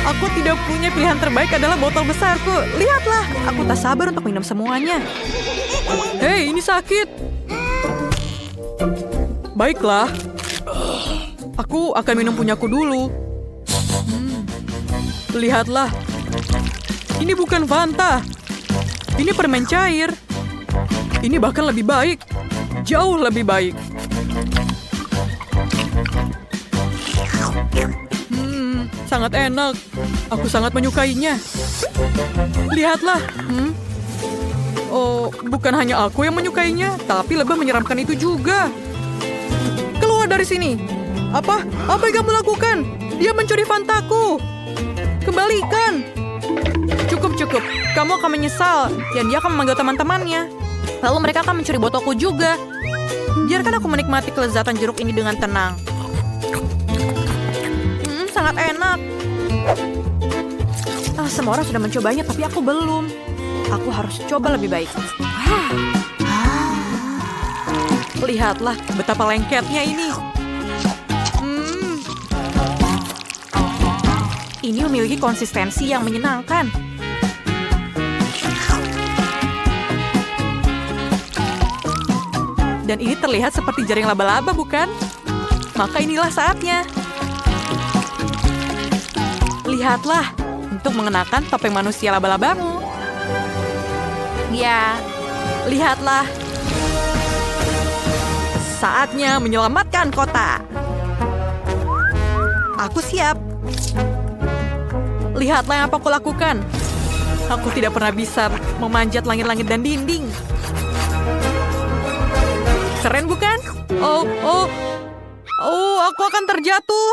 Speaker 2: Aku tidak punya pilihan terbaik adalah botol besarku. Lihatlah, aku tak sabar untuk minum semuanya.
Speaker 5: Hei, ini sakit. Baiklah. Aku akan minum punyaku dulu. Lihatlah. Ini bukan Fanta. Ini permen cair. Ini bahkan lebih baik. Jauh lebih baik. Sangat enak. Aku sangat menyukainya. Lihatlah. Oh, bukan hanya aku yang menyukainya, tapi lebih menyeramkan itu juga. Keluar dari sini. Apa? Apa yang kamu lakukan? Dia mencuri Fantaku. Kembalikan. Cukup. Kamu akan menyesal. Dan dia akan memanggil teman-temannya. Lalu mereka akan mencuri botolku juga. Biarkan aku menikmati kelezatan jeruk ini dengan tenang. Sangat enak. Semua orang sudah mencobanya, tapi aku belum. Aku harus coba lebih baik. Lihatlah betapa lengketnya ini. Ini memiliki konsistensi yang menyenangkan. Dan ini terlihat seperti jaring laba-laba, bukan? Maka inilah saatnya. Lihatlah, untuk mengenakan topeng manusia laba-labamu. Ya, lihatlah. Saatnya menyelamatkan kota. Aku siap. Lihatlah yang apa aku lakukan. Aku tidak pernah bisa memanjat langit-langit dan dinding. Keren bukan? Oh, aku akan terjatuh.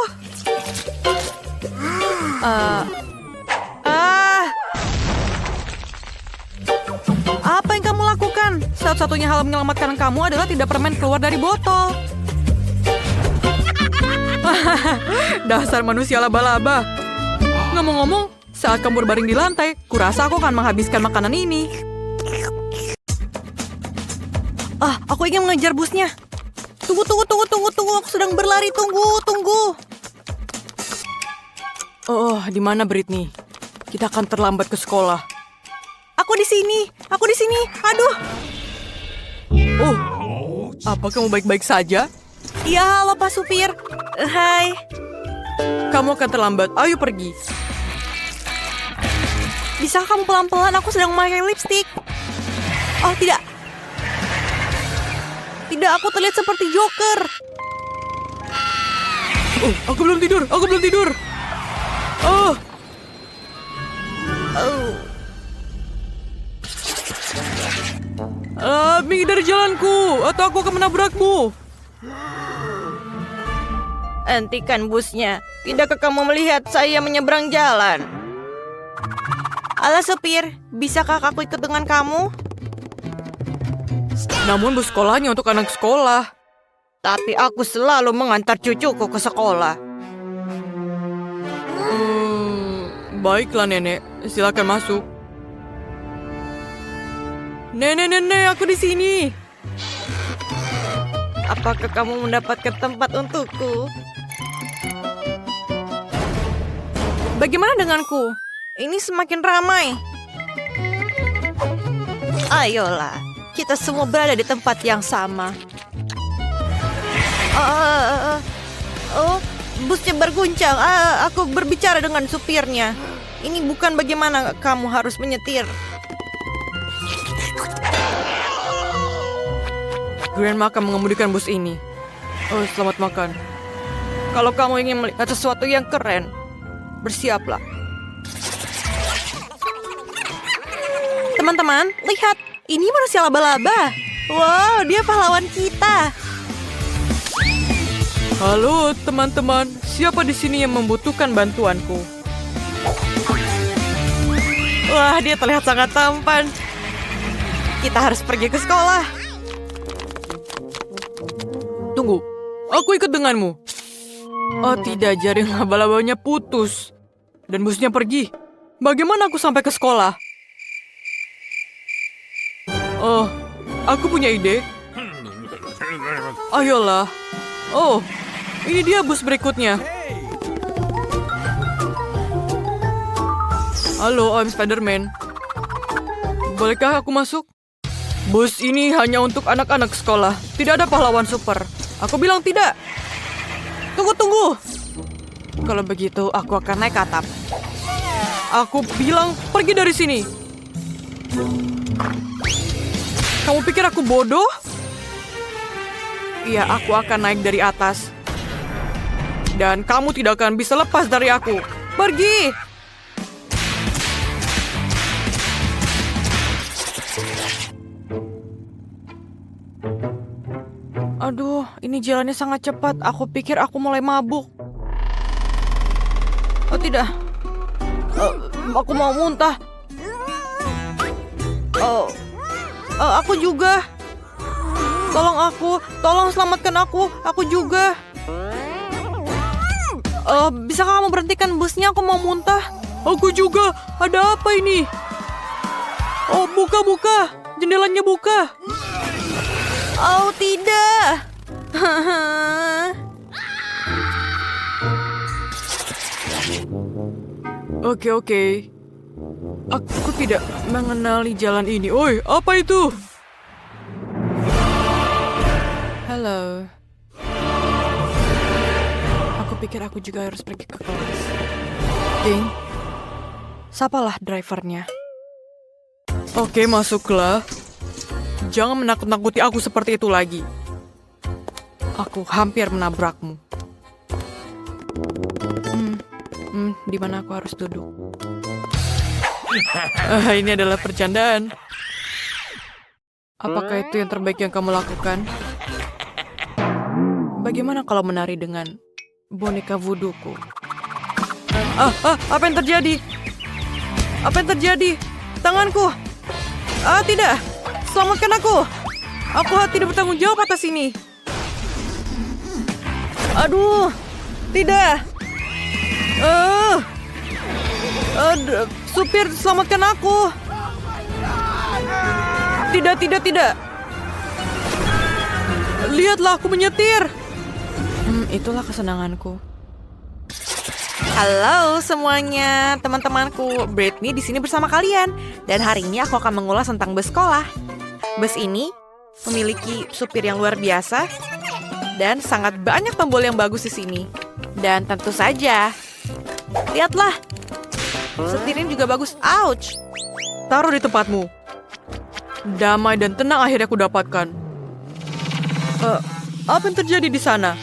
Speaker 5: Apa yang kamu lakukan? Satu-satunya hal menyelamatkan kamu adalah tidak permen keluar dari botol. Dasar manusia laba-laba. Ngomong-ngomong, saat kamu berbaring di lantai, kurasa aku akan menghabiskan makanan ini. Aku ingin mengejar busnya. Tunggu. Aku sedang berlari. Tunggu. Oh, di mana Britney? Kita akan terlambat ke sekolah. Aku di sini. Aduh. Oh, apa kamu baik-baik saja? Iya, halo Pak Supir. Hai. Kamu akan terlambat. Ayo pergi. Bisa kamu pelan-pelan? Aku sedang memakai lipstik. Oh, tidak. Tidak, aku terlihat seperti Joker. Oh, aku belum tidur. Minggir dari jalanku, atau aku akan menabrakmu. Hentikan busnya. Tidakkah kamu melihat saya menyeberang jalan? Alah supir, bisakah aku ikut dengan kamu? Namun bus sekolahnya untuk anak sekolah. Tapi aku selalu mengantar cucuku ke sekolah. Baiklah nenek, silakan masuk. Nenek, aku di sini. Apakah kamu mendapatkan tempat untukku? Bagaimana denganku? Ini semakin ramai. Ayolah, kita semua berada di tempat yang sama. Busnya berguncang. Aku berbicara dengan supirnya. Ini bukan bagaimana kamu harus menyetir. Grandma akan mengemudikan bus ini. Oh, selamat makan. Kalau kamu ingin melihat sesuatu yang keren, bersiaplah. Teman-teman, lihat. Ini manusia laba-laba. Wow, dia pahlawan kita. Halo teman-teman, siapa di sini yang membutuhkan bantuanku? Wah, dia terlihat sangat tampan. Kita harus pergi ke sekolah. Tunggu, aku ikut denganmu. Oh tidak, jaring laba-labanya putus. Dan busnya pergi. Bagaimana aku sampai ke sekolah? Oh, aku punya ide. Ayolah. Oh, ini dia bus berikutnya. Halo, I'm Spider-Man. Bolehkah aku masuk? Bus ini hanya untuk anak-anak sekolah. Tidak ada pahlawan super. Aku bilang tidak. Tunggu. Kalau begitu, aku akan naik ke atap. Aku bilang pergi dari sini. Kamu pikir aku bodoh? Iya, aku akan naik dari atas. Dan kamu tidak akan bisa lepas dari aku. Pergi! Aduh, ini jalannya sangat cepat. Aku pikir aku mulai mabuk. Oh tidak. Aku mau muntah. Aku juga. Tolong selamatkan aku juga. Bisa kamu berhentikan busnya? Aku mau muntah. Aku juga. Ada apa ini? Oh, buka. Jendelanya buka. Oh, tidak. Oke. Aku tidak mengenali jalan ini. Oi, apa itu? Halo. Aku pikir aku juga harus pergi ke kelas. Ding. Sapalah drivernya. Oke, masuklah. Jangan menakut-nakuti aku seperti itu lagi. Aku hampir menabrakmu. Di mana aku harus duduk? Ini adalah percandaan. Apakah itu yang terbaik yang kamu lakukan? Bagaimana kalau menari dengan boneka voodoo-ku? Apa yang terjadi? Tanganku! Tidak! Selamatkan aku! Aku tidak bertanggung jawab atas ini. Aduh! Tidak! Supir, selamatkan aku! Tidak! Lihatlah, aku menyetir! Itulah kesenanganku. Halo semuanya, teman-temanku. Britney di sini bersama kalian. Dan hari ini aku akan mengulas tentang bus sekolah. Bus ini memiliki supir yang luar biasa dan sangat banyak tombol yang bagus di sini. Dan tentu saja, lihatlah, setirnya juga bagus. Ouch! Taruh di tempatmu. Damai dan tenang akhirnya aku dapatkan. Apa yang terjadi di sana?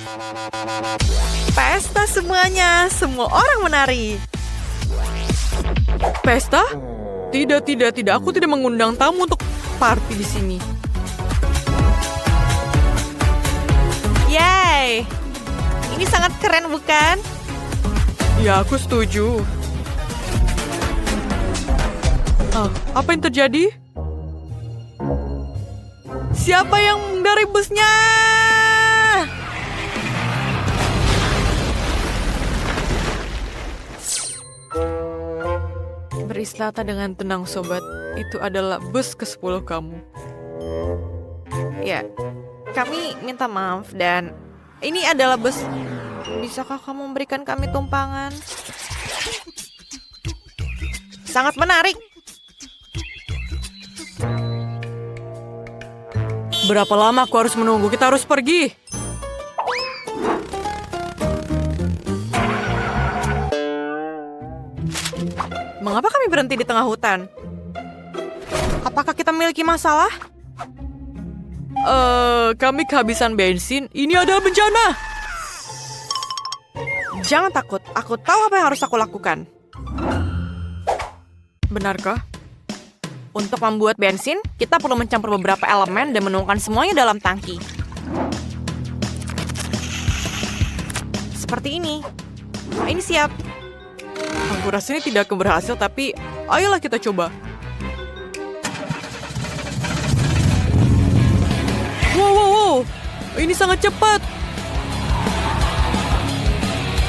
Speaker 5: Pesta semuanya, semua orang menari. Pesta? Tidak. Aku tidak mengundang tamu untuk party di sini. Yay! Ini sangat keren, bukan? Ya, aku setuju. Apa yang terjadi? Siapa yang dari busnya? Beristirahat dengan tenang, sobat. Itu adalah bus ke-10 kamu. Ya, kami minta maaf dan ini adalah bus. Bisakah kamu memberikan kami tumpangan? Sangat menarik. Berapa lama aku harus menunggu? Kita harus pergi. Mengapa kami berhenti di tengah hutan? Apakah kita memiliki masalah? Kami kehabisan bensin. Ini adalah bencana. Jangan takut. Aku tahu apa yang harus aku lakukan. Benarkah? Untuk membuat bensin, kita perlu mencampur beberapa elemen dan menuangkan semuanya dalam tangki.
Speaker 2: seperti ini. Nah, ini siap.
Speaker 5: Aku rasa ini tidak akan berhasil, tapi ayolah kita coba. Wow. Ini sangat cepat.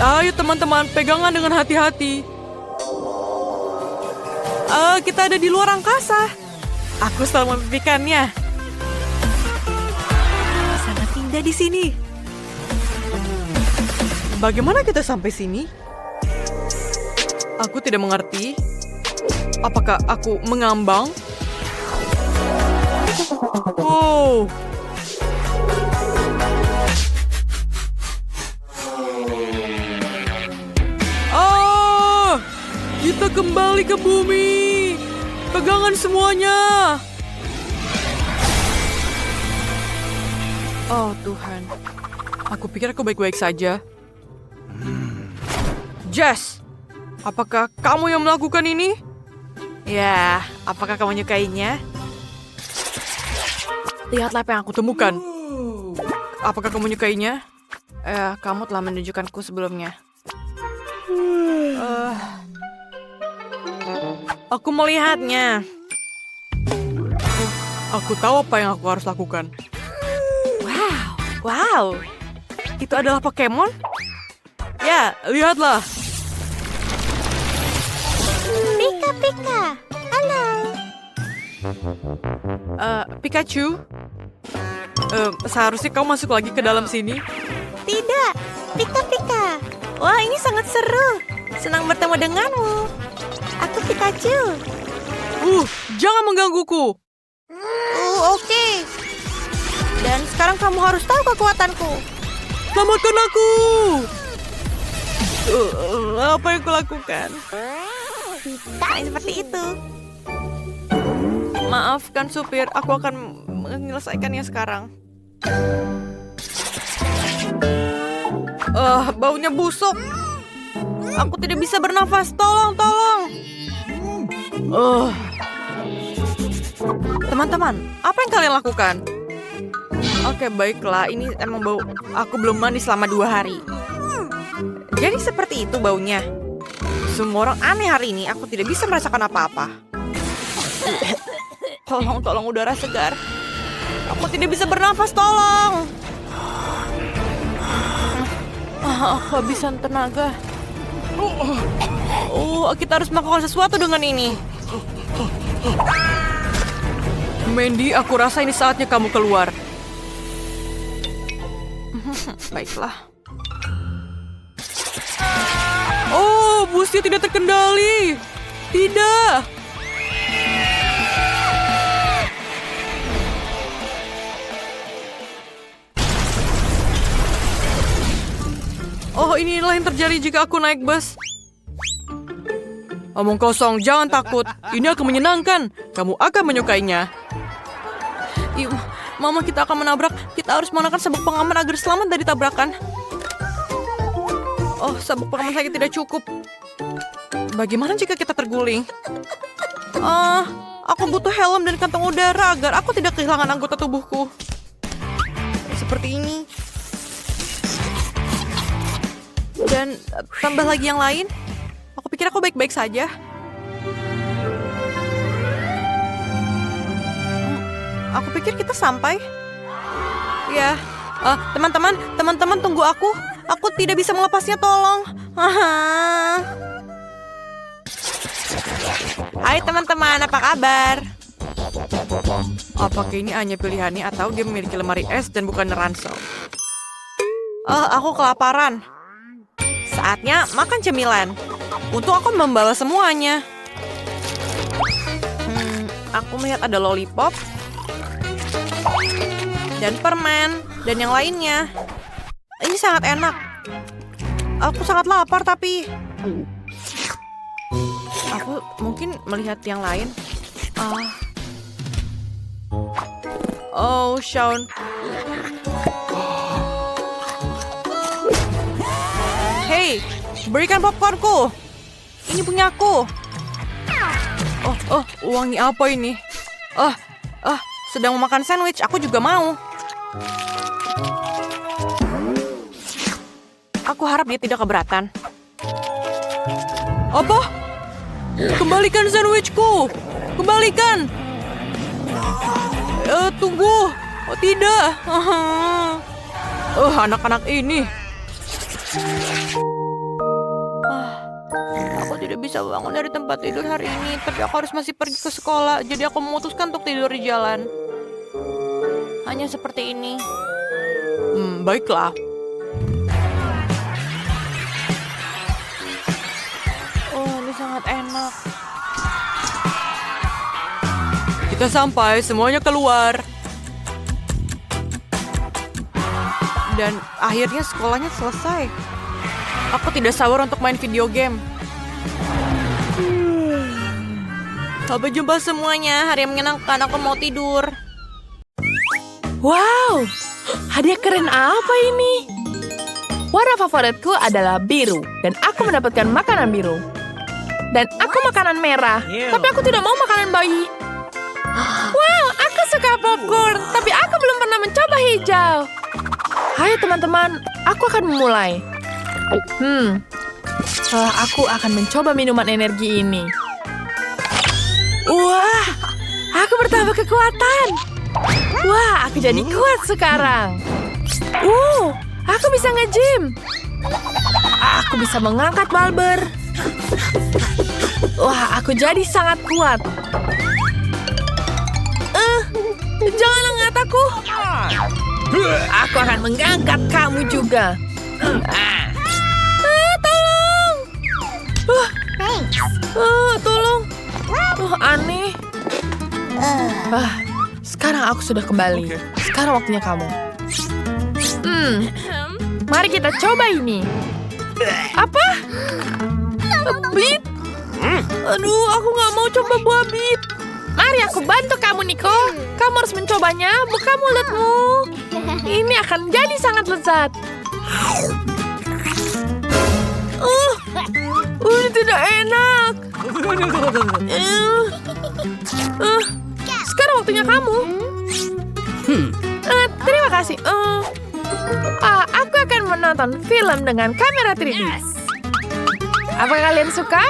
Speaker 5: Ayo teman-teman, pegangan dengan hati-hati. Kita ada di luar angkasa. Aku selalu memimpikannya. Sangat indah di sini. Bagaimana kita sampai sini? Aku tidak mengerti. Apakah aku mengambang? Wow. Kita kembali ke bumi. Pegangan semuanya. Oh Tuhan. Aku pikir aku baik-baik saja. Jess, apakah kamu yang melakukan ini?
Speaker 2: Ya, apakah kamu menyukainya?
Speaker 5: Lihatlah apa yang aku temukan. Apakah kamu menyukainya?
Speaker 2: Kamu telah menunjukkanku sebelumnya.
Speaker 5: Aku melihatnya. Aku tahu apa yang aku harus lakukan.
Speaker 2: Wow, itu adalah Pokemon?
Speaker 5: Ya, lihatlah.
Speaker 1: Pika-pika. Halo.
Speaker 5: Pikachu. Seharusnya kamu masuk lagi ke dalam sini.
Speaker 1: Tidak. Pika-pika. Wah, ini sangat seru. Senang bertemu denganmu. Aku Pikachu.
Speaker 5: Jangan menggangguku.
Speaker 1: Oke. Dan sekarang kamu harus tahu kekuatanku.
Speaker 5: Selamatkan aku. Apa yang kulakukan?
Speaker 1: Tidak seperti itu.
Speaker 5: Maafkan supir, aku akan menyelesaikannya sekarang. Baunya busuk. Aku tidak bisa bernafas. Tolong. Teman-teman, apa yang kalian lakukan? Oke, baiklah. Ini emang bau. Aku belum mandi selama 2 hari. Jadi seperti itu baunya. Semua orang aneh hari ini. Aku tidak bisa merasakan apa-apa. Tolong udara segar. Aku tidak bisa bernafas, tolong. Kehabisan tenaga. Kita harus melakukan sesuatu dengan ini. Mandy, aku rasa ini saatnya kamu keluar. Baiklah. Busnya tidak terkendali. Tidak. Inilah yang terjadi jika aku naik bus. Omong kosong, jangan takut. Ini akan menyenangkan. Kamu akan menyukainya. Yuk, Mama, kita akan menabrak. Kita harus menggunakan sabuk pengaman agar selamat dari tabrakan. Sabuk pengaman saya tidak cukup. Bagaimana jika kita terguling? Aku butuh helm dan kantong udara agar aku tidak kehilangan anggota tubuhku. Seperti ini. Dan tambah lagi yang lain. Aku pikir aku baik-baik saja. Aku pikir kita sampai. Ya, teman-teman tunggu aku. Aku tidak bisa melepasnya, tolong. Hai teman-teman, apa kabar? Apakah ini hanya pilihannya atau dia memiliki lemari es dan bukan ransel? Aku kelaparan. Saatnya makan cemilan. Untuk aku membalas semuanya. Aku melihat ada lollipop. Dan permen. Dan yang lainnya. Ini sangat enak. Aku sangat lapar tapi... Aku mungkin melihat yang lain. Sean. Hey, berikan popcornku. Ini punya aku. Wangi apa ini? Sedang memakan sandwich. Aku juga mau.
Speaker 2: Aku harap dia tidak keberatan.
Speaker 5: Apa? Kembalikan sandwichku! Kembalikan! Tunggu! Oh, tidak! Anak-anak ini!
Speaker 2: Aku tidak bisa bangun dari tempat tidur hari ini, tapi aku harus masih pergi ke sekolah, jadi aku memutuskan untuk tidur di jalan. Hanya seperti ini.
Speaker 5: Baiklah.
Speaker 2: Oh, ini sangat enak.
Speaker 5: Kita sampai, semuanya keluar.
Speaker 2: Dan akhirnya sekolahnya selesai. Aku tidak sabar untuk main video game. Sampai jumpa semuanya, hari yang menyenangkan, aku mau tidur.
Speaker 4: Wow, hadiah keren apa ini? Warna favoritku adalah biru, dan aku mendapatkan makanan biru. Dan aku makanan merah, tapi aku tidak mau makanan bayi. Wow, aku suka popcorn, tapi aku belum pernah mencoba hijau. Hai teman-teman, aku akan memulai. Aku akan mencoba minuman energi ini. Wah, aku bertambah kekuatan. Wah, aku jadi kuat sekarang. Aku bisa nge-gym. Aku bisa mengangkat balber. Wah, aku jadi sangat kuat. Jangan angkat aku. Aku akan mengangkat kamu juga. Tolong. Tolong. Aneh. Sekarang aku sudah kembali. Sekarang waktunya kamu. Mari kita coba ini. Apa? Beet? Aduh, aku nggak mau coba buah beet. Mari aku bantu kamu, Nico. Kamu harus mencobanya. Buka mulutmu. Ini akan jadi sangat lezat. Ini tidak enak. Sekarang waktunya kamu. Terima kasih. Aku akan menonton film dengan kamera 3D. Apa kalian suka?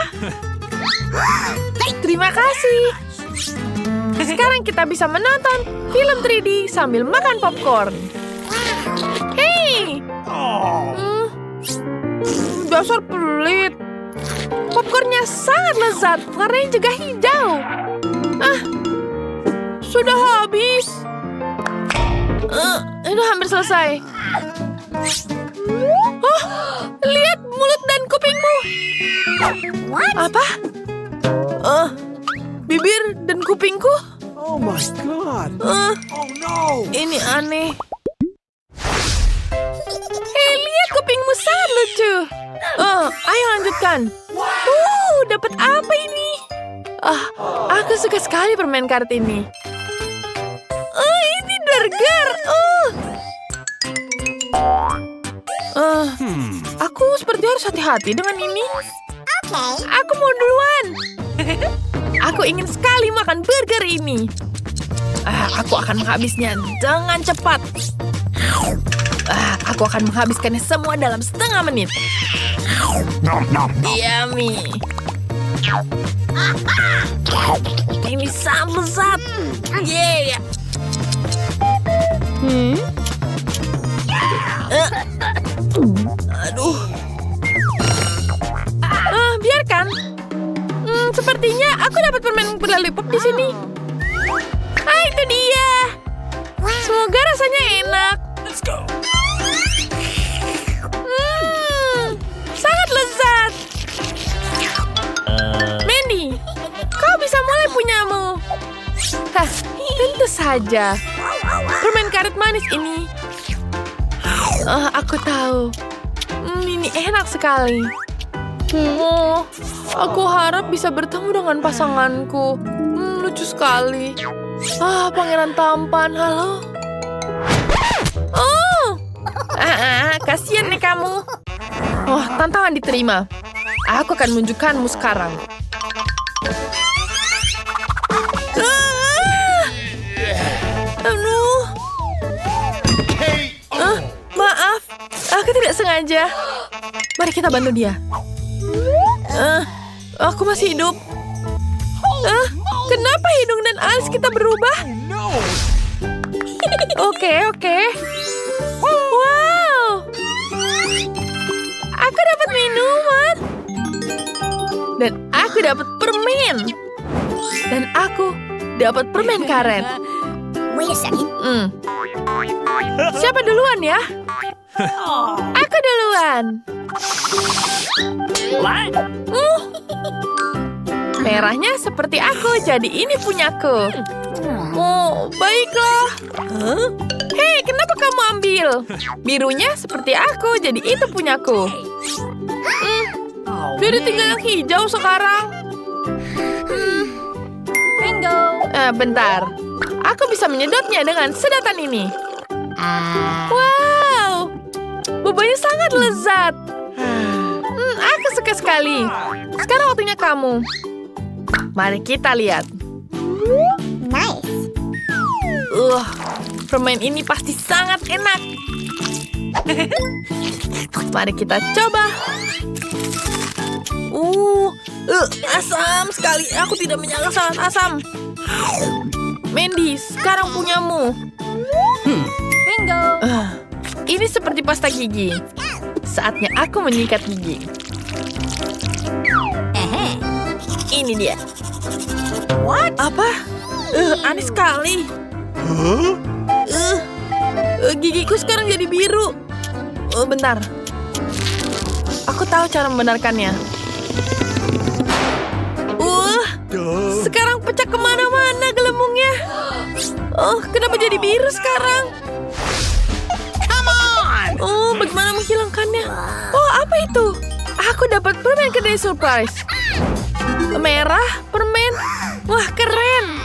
Speaker 4: Terima kasih. Sekarang kita bisa menonton film 3D sambil makan popcorn. Hei! Dasar pelit. Popcornnya sangat lezat, warnanya juga hijau. Sudah habis. Ini hampir selesai. Lihat mulut dan kupingmu. Apa? Bibir dan kupingku?
Speaker 3: Oh my god. Oh no.
Speaker 4: Ini aneh. Hei, lihat kupingmu sangat lucu. Ayo lanjutkan. Dapat apa ini? Aku suka sekali permen karet ini. Ini burger. Aku seperti harus hati-hati dengan ini. Aku mau duluan. Aku ingin sekali makan burger ini. Aku akan menghabisnya dengan cepat. Aku akan menghabiskannya semua dalam setengah menit. Yummy. Ini sangat lezat. Yeah. Aduh. Biarkan. Sepertinya aku dapat permen lollipop di sini. Itu dia. Semoga rasanya enak.
Speaker 3: Let's go.
Speaker 4: Sangat lezat. Mandy, kau bisa mulai punyamu. Tentu saja. Permen karet manis ini. Aku tahu. Ini enak sekali. Aku harap bisa bertemu dengan pasanganku. Lucu sekali. Pangeran tampan, halo. Kasian nih kamu. Tantangan diterima. Aku akan menunjukkanmu sekarang. Maaf, aku tidak sengaja. Mari kita bantu dia. Aku masih hidup. Kenapa hidung dan alis kita berubah?
Speaker 3: No!
Speaker 4: Oke. Wow. Aku dapat minuman. Dan aku dapat permen. Dan aku dapat permen karet. Siapa duluan ya? Aku duluan. Merahnya seperti aku, jadi ini punyaku. Oh, baiklah. Hei, kenapa kamu ambil? Birunya seperti aku, jadi itu punyaku. Jadi tinggal yang hijau sekarang.
Speaker 1: Bingo.
Speaker 4: Bentar. Aku bisa menyedotnya dengan sedotan ini. Wow. Bubanya sangat lezat. Aku suka sekali. Sekarang waktunya kamu. Mari kita lihat. Permen ini pasti sangat enak. Mari kita coba. Asam sekali. Aku tidak menyangka sangat asam. Mandy, sekarang punyamu.
Speaker 1: Bingo.
Speaker 4: Ini seperti pasta gigi. Saatnya aku menyikat gigi. Ini dia.
Speaker 1: What?
Speaker 4: Apa? Aneh sekali. Gigiku sekarang jadi biru. Bentar. Aku tahu cara membenarkannya. Sekarang pecah kemana-mana gelembungnya. Kenapa jadi biru sekarang?
Speaker 3: Come on!
Speaker 4: Bagaimana menghilangkannya? Apa itu? Aku dapat permen kedai surprise. Merah, permen. Wah, keren.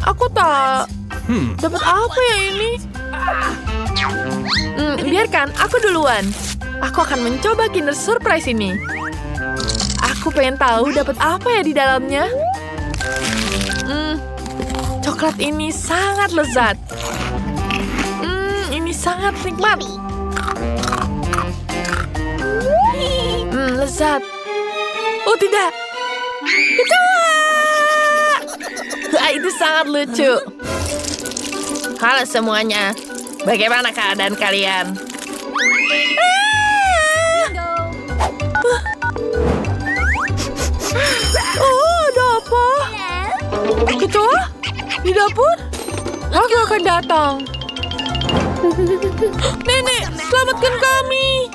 Speaker 4: Aku tak dapat apa ya ini? Biarkan, aku duluan. Aku akan mencoba Kinder Surprise ini. Aku pengen tahu dapat apa ya di dalamnya. Coklat ini sangat lezat. Ini sangat nikmat. Lezat. Oh tidak. Kecoa. Itu sangat lucu. Halo semuanya. Bagaimana keadaan kalian? Ada apa? Kecoa? Di dapur? Aku akan datang. Nenek, selamatkan kami.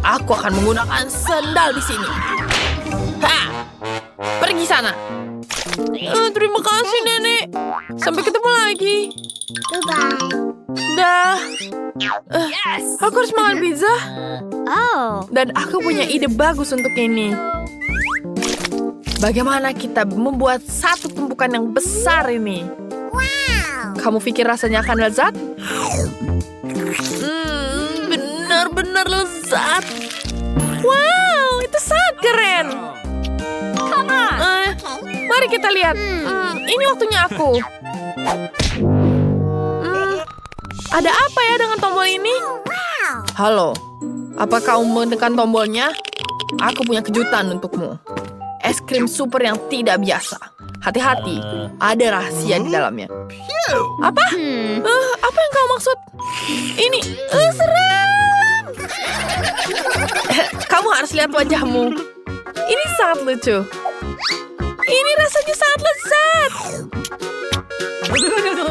Speaker 4: Aku akan menggunakan sendal di sini. Pergi sana. Terima kasih, Nenek. Sampai ketemu lagi. Dah. Aku harus makan pizza. Dan aku punya ide bagus untuk ini. Bagaimana kita membuat satu tumpukan yang besar ini? Kamu pikir rasanya akan lezat? Benar-benar lezat. Wow, itu sangat keren. Mari kita lihat. Ini waktunya aku. Ada apa ya dengan tombol ini? Halo, apa kamu menekan tombolnya? Aku punya kejutan untukmu. Es krim super yang tidak biasa. Hati-hati, ada rahasia di dalamnya. Apa? Apa yang kau maksud? Ini serem. Kamu harus lihat wajahmu. Ini sangat lucu. Ini rasanya sangat lezat.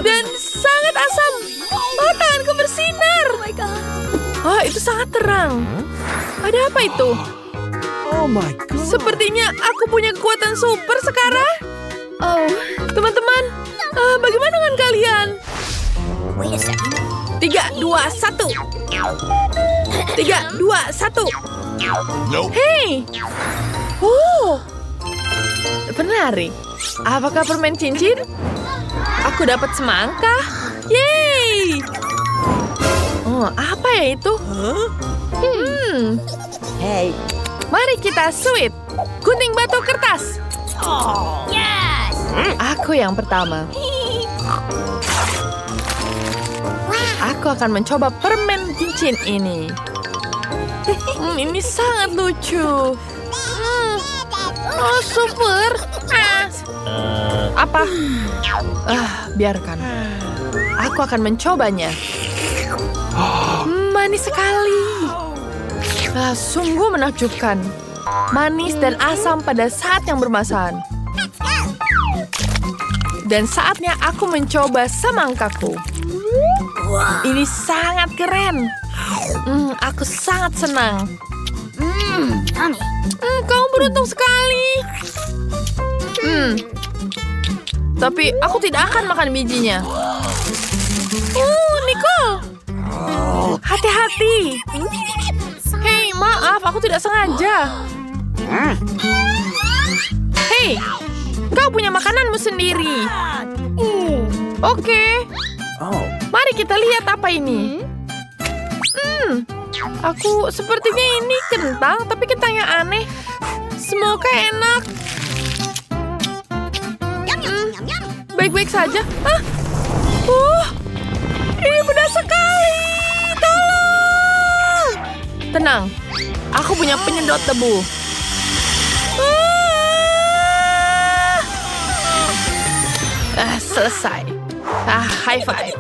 Speaker 4: Dan sangat asam. Tanganku bersinar. Itu sangat terang. Ada apa itu?
Speaker 3: Oh my God!
Speaker 4: Sepertinya aku punya kekuatan super sekarang. Teman-teman, bagaimana dengan kalian? 3, 2, 1. 3, 2, 1.
Speaker 3: Nope.
Speaker 4: Hei! Menarik. Apakah permen cincin? Aku dapat semangka. Yeay! Apa ya itu?
Speaker 3: Hey.
Speaker 4: Mari kita sweet. Gunting batu kertas. Aku yang pertama. Aku akan mencoba permen cincin ini. Ini sangat lucu. Oh, super. Apa? Biarkan. Aku akan mencobanya. Manis sekali. Sungguh menakjubkan. Manis dan asam pada saat yang bersamaan. Dan saatnya aku mencoba semangkaku. Ini sangat keren. Aku sangat senang. Kamu beruntung sekali. Tapi aku tidak akan makan bijinya. Nicole. Hati-hati. Hei, maaf, aku tidak sengaja. Hei, kau punya makananmu sendiri. Oke. Mari kita lihat apa ini. Aku sepertinya ini kentang, tapi kentangnya aneh. Semoga enak. Baik-baik saja. Ini pedas sekali. Tolong. Tenang, aku punya penyedot debu. Selesai. High five.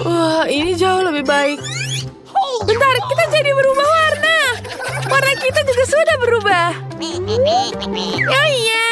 Speaker 4: Wah, ini jauh lebih baik. Bentar, kita jadi berubah warna. Warna kita juga sudah berubah. Ya iya.